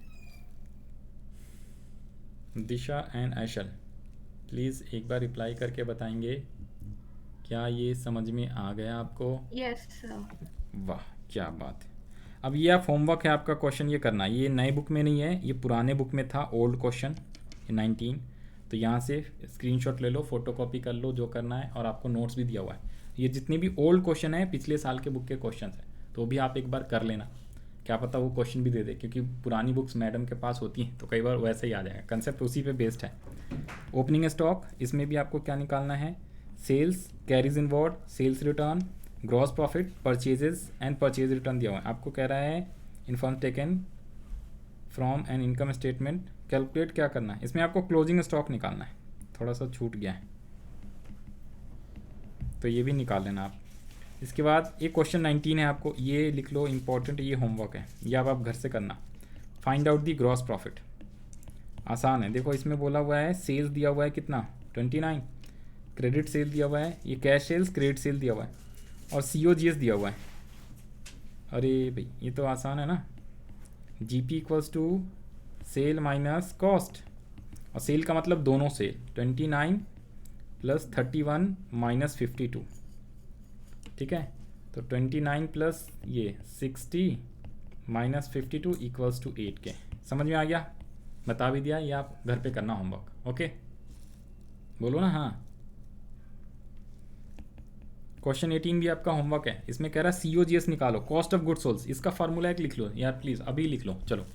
Disha and Aishal please एक बार रिप्लाई करके बताएंगे क्या ये समझ में आ गया आपको? Yes, sir. वाह क्या बात है। अब ये आप होमवर्क है आपका, क्वेश्चन ये करना। ये नए बुक में नहीं है, ये पुराने बुक में था, ओल्ड क्वेश्चन 19। तो यहाँ से स्क्रीनशॉट ले लो, फोटोकॉपी कर लो, जो करना है, और आपको नोट्स भी दिया हुआ है। ये जितने भी ओल्ड क्वेश्चन है पिछले साल के बुक के क्वेश्चन हैं, तो भी आप एक बार कर लेना, क्या पता वो क्वेश्चन भी दे दे, क्योंकि पुरानी बुक्स मैडम के पास होती हैं तो कई बार वैसे ही आ जाएगा। कंसेप्ट उसी पे बेस्ड है। ओपनिंग स्टॉक, इसमें भी आपको क्या निकालना है? Sales, carriage inward, sales return, gross profit, purchases and purchase return दिया हुआ है। आपको कह रहा है information taken from an income statement, calculate क्या करना है? इसमें आपको क्लोजिंग स्टॉक निकालना है, थोड़ा सा छूट गया है तो ये भी निकाल लेना आप। इसके बाद एक क्वेश्चन 19 है, आपको ये लिख लो, इंपॉर्टेंट, ये होमवर्क है, ये आप घर से करना। Find out the gross profit. आसान है, देखो इसमें बोला हुआ है सेल्स दिया हुआ है कितना 29, क्रेडिट सेल दिया हुआ है, ये कैश सेल्स क्रेडिट सेल दिया हुआ है, और COGS दिया हुआ है। अरे भाई ये तो आसान है ना। GP equals to sale minus cost, और सेल का मतलब दोनों सेल, 29 प्लस 31 माइनस 52, ठीक है। तो 29 प्लस ये 60 माइनस 52 इक्वल्स टू 8 के। समझ में आ गया? बता भी दिया, ये आप घर पे करना होमवर्क, ओके। बोलो ना हाँ। क्वेश्चन 18 भी आपका होमवर्क है, इसमें कह रहा है COGS निकालो, कॉस्ट ऑफ गुड्स सोल्स। इसका फार्मूला एक लिख लो यार प्लीज़, अभी लिख लो, चलो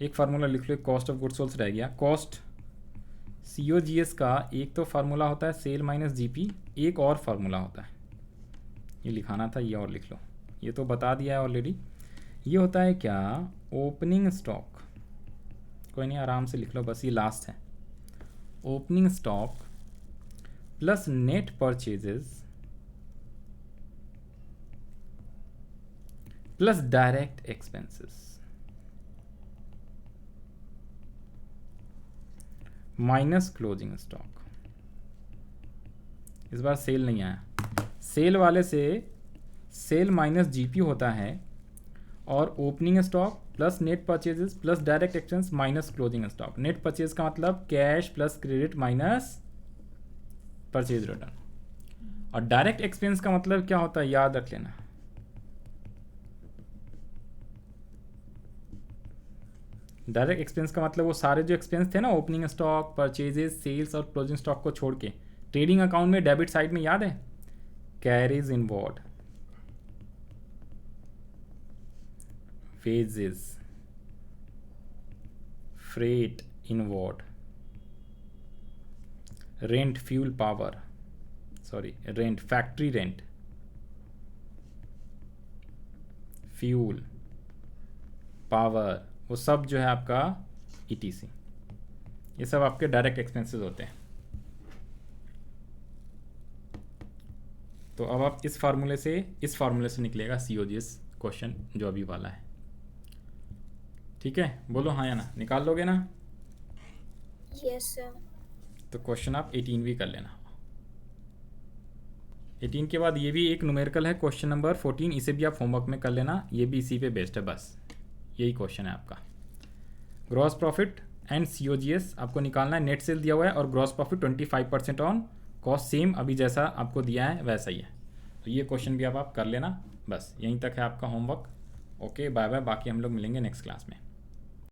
एक फार्मूला लिख लो, कॉस्ट ऑफ गुड्स सोल्स रह गया। कॉस्ट COGS का एक तो फार्मूला होता है सेल माइनस GP, एक और फार्मूला होता है, ये लिखाना था, ये और लिख लो, ये तो बता दिया है ऑलरेडी। ये होता है क्या? Opening stock. कोई नहीं, आराम से लिख लो, बस ये लास्ट है। Opening stock plus net purchases plus direct expenses minus closing stock. इस बार सेल नहीं आया, सेल वाले से सेल माइनस GP होता है, और opening stock plus net purchases plus direct expense minus closing stock. Net purchase का मतलब cash plus credit minus purchase return, और डायरेक्ट एक्सपेंस का मतलब क्या होता है याद रख लेना। डायरेक्ट एक्सपेंस का मतलब वो सारे जो एक्सपेंस थे ना, ओपनिंग स्टॉक, परचेजेस, सेल्स और क्लोजिंग स्टॉक को छोड़ के, ट्रेडिंग अकाउंट में डेबिट साइड में याद है carries inward, wages, freight inward, rent, fuel, power, sorry, rent, factory rent, fuel, power, वो सब जो है आपका ETC, ये सब आपके डायरेक्ट एक्सपेंसेस होते हैं। तो अब आप इस फार्मूले से निकलेगा COGS क्वेश्चन जो अभी वाला है, ठीक है। बोलो हाँ या ना, निकाल लोगे ना? Yes sir. तो क्वेश्चन आप 18 भी कर लेना। 18 के बाद ये भी एक न्यूमेरिकल है, क्वेश्चन नंबर 14, इसे भी आप होमवर्क में कर लेना, ये भी इसी पे बेस्ड है, बस यही क्वेश्चन है आपका। ग्रॉस प्रॉफिट एंड COGS आपको निकालना है, नेट सेल दिया हुआ है, और gross profit 25% on cost, same अभी जैसा आपको दिया है वैसा ही है। तो ये क्वेश्चन भी आप कर लेना, बस यहीं तक है आपका होमवर्क। ओके बाय बाय, बाकी हम लोग मिलेंगे नेक्स्ट क्लास में।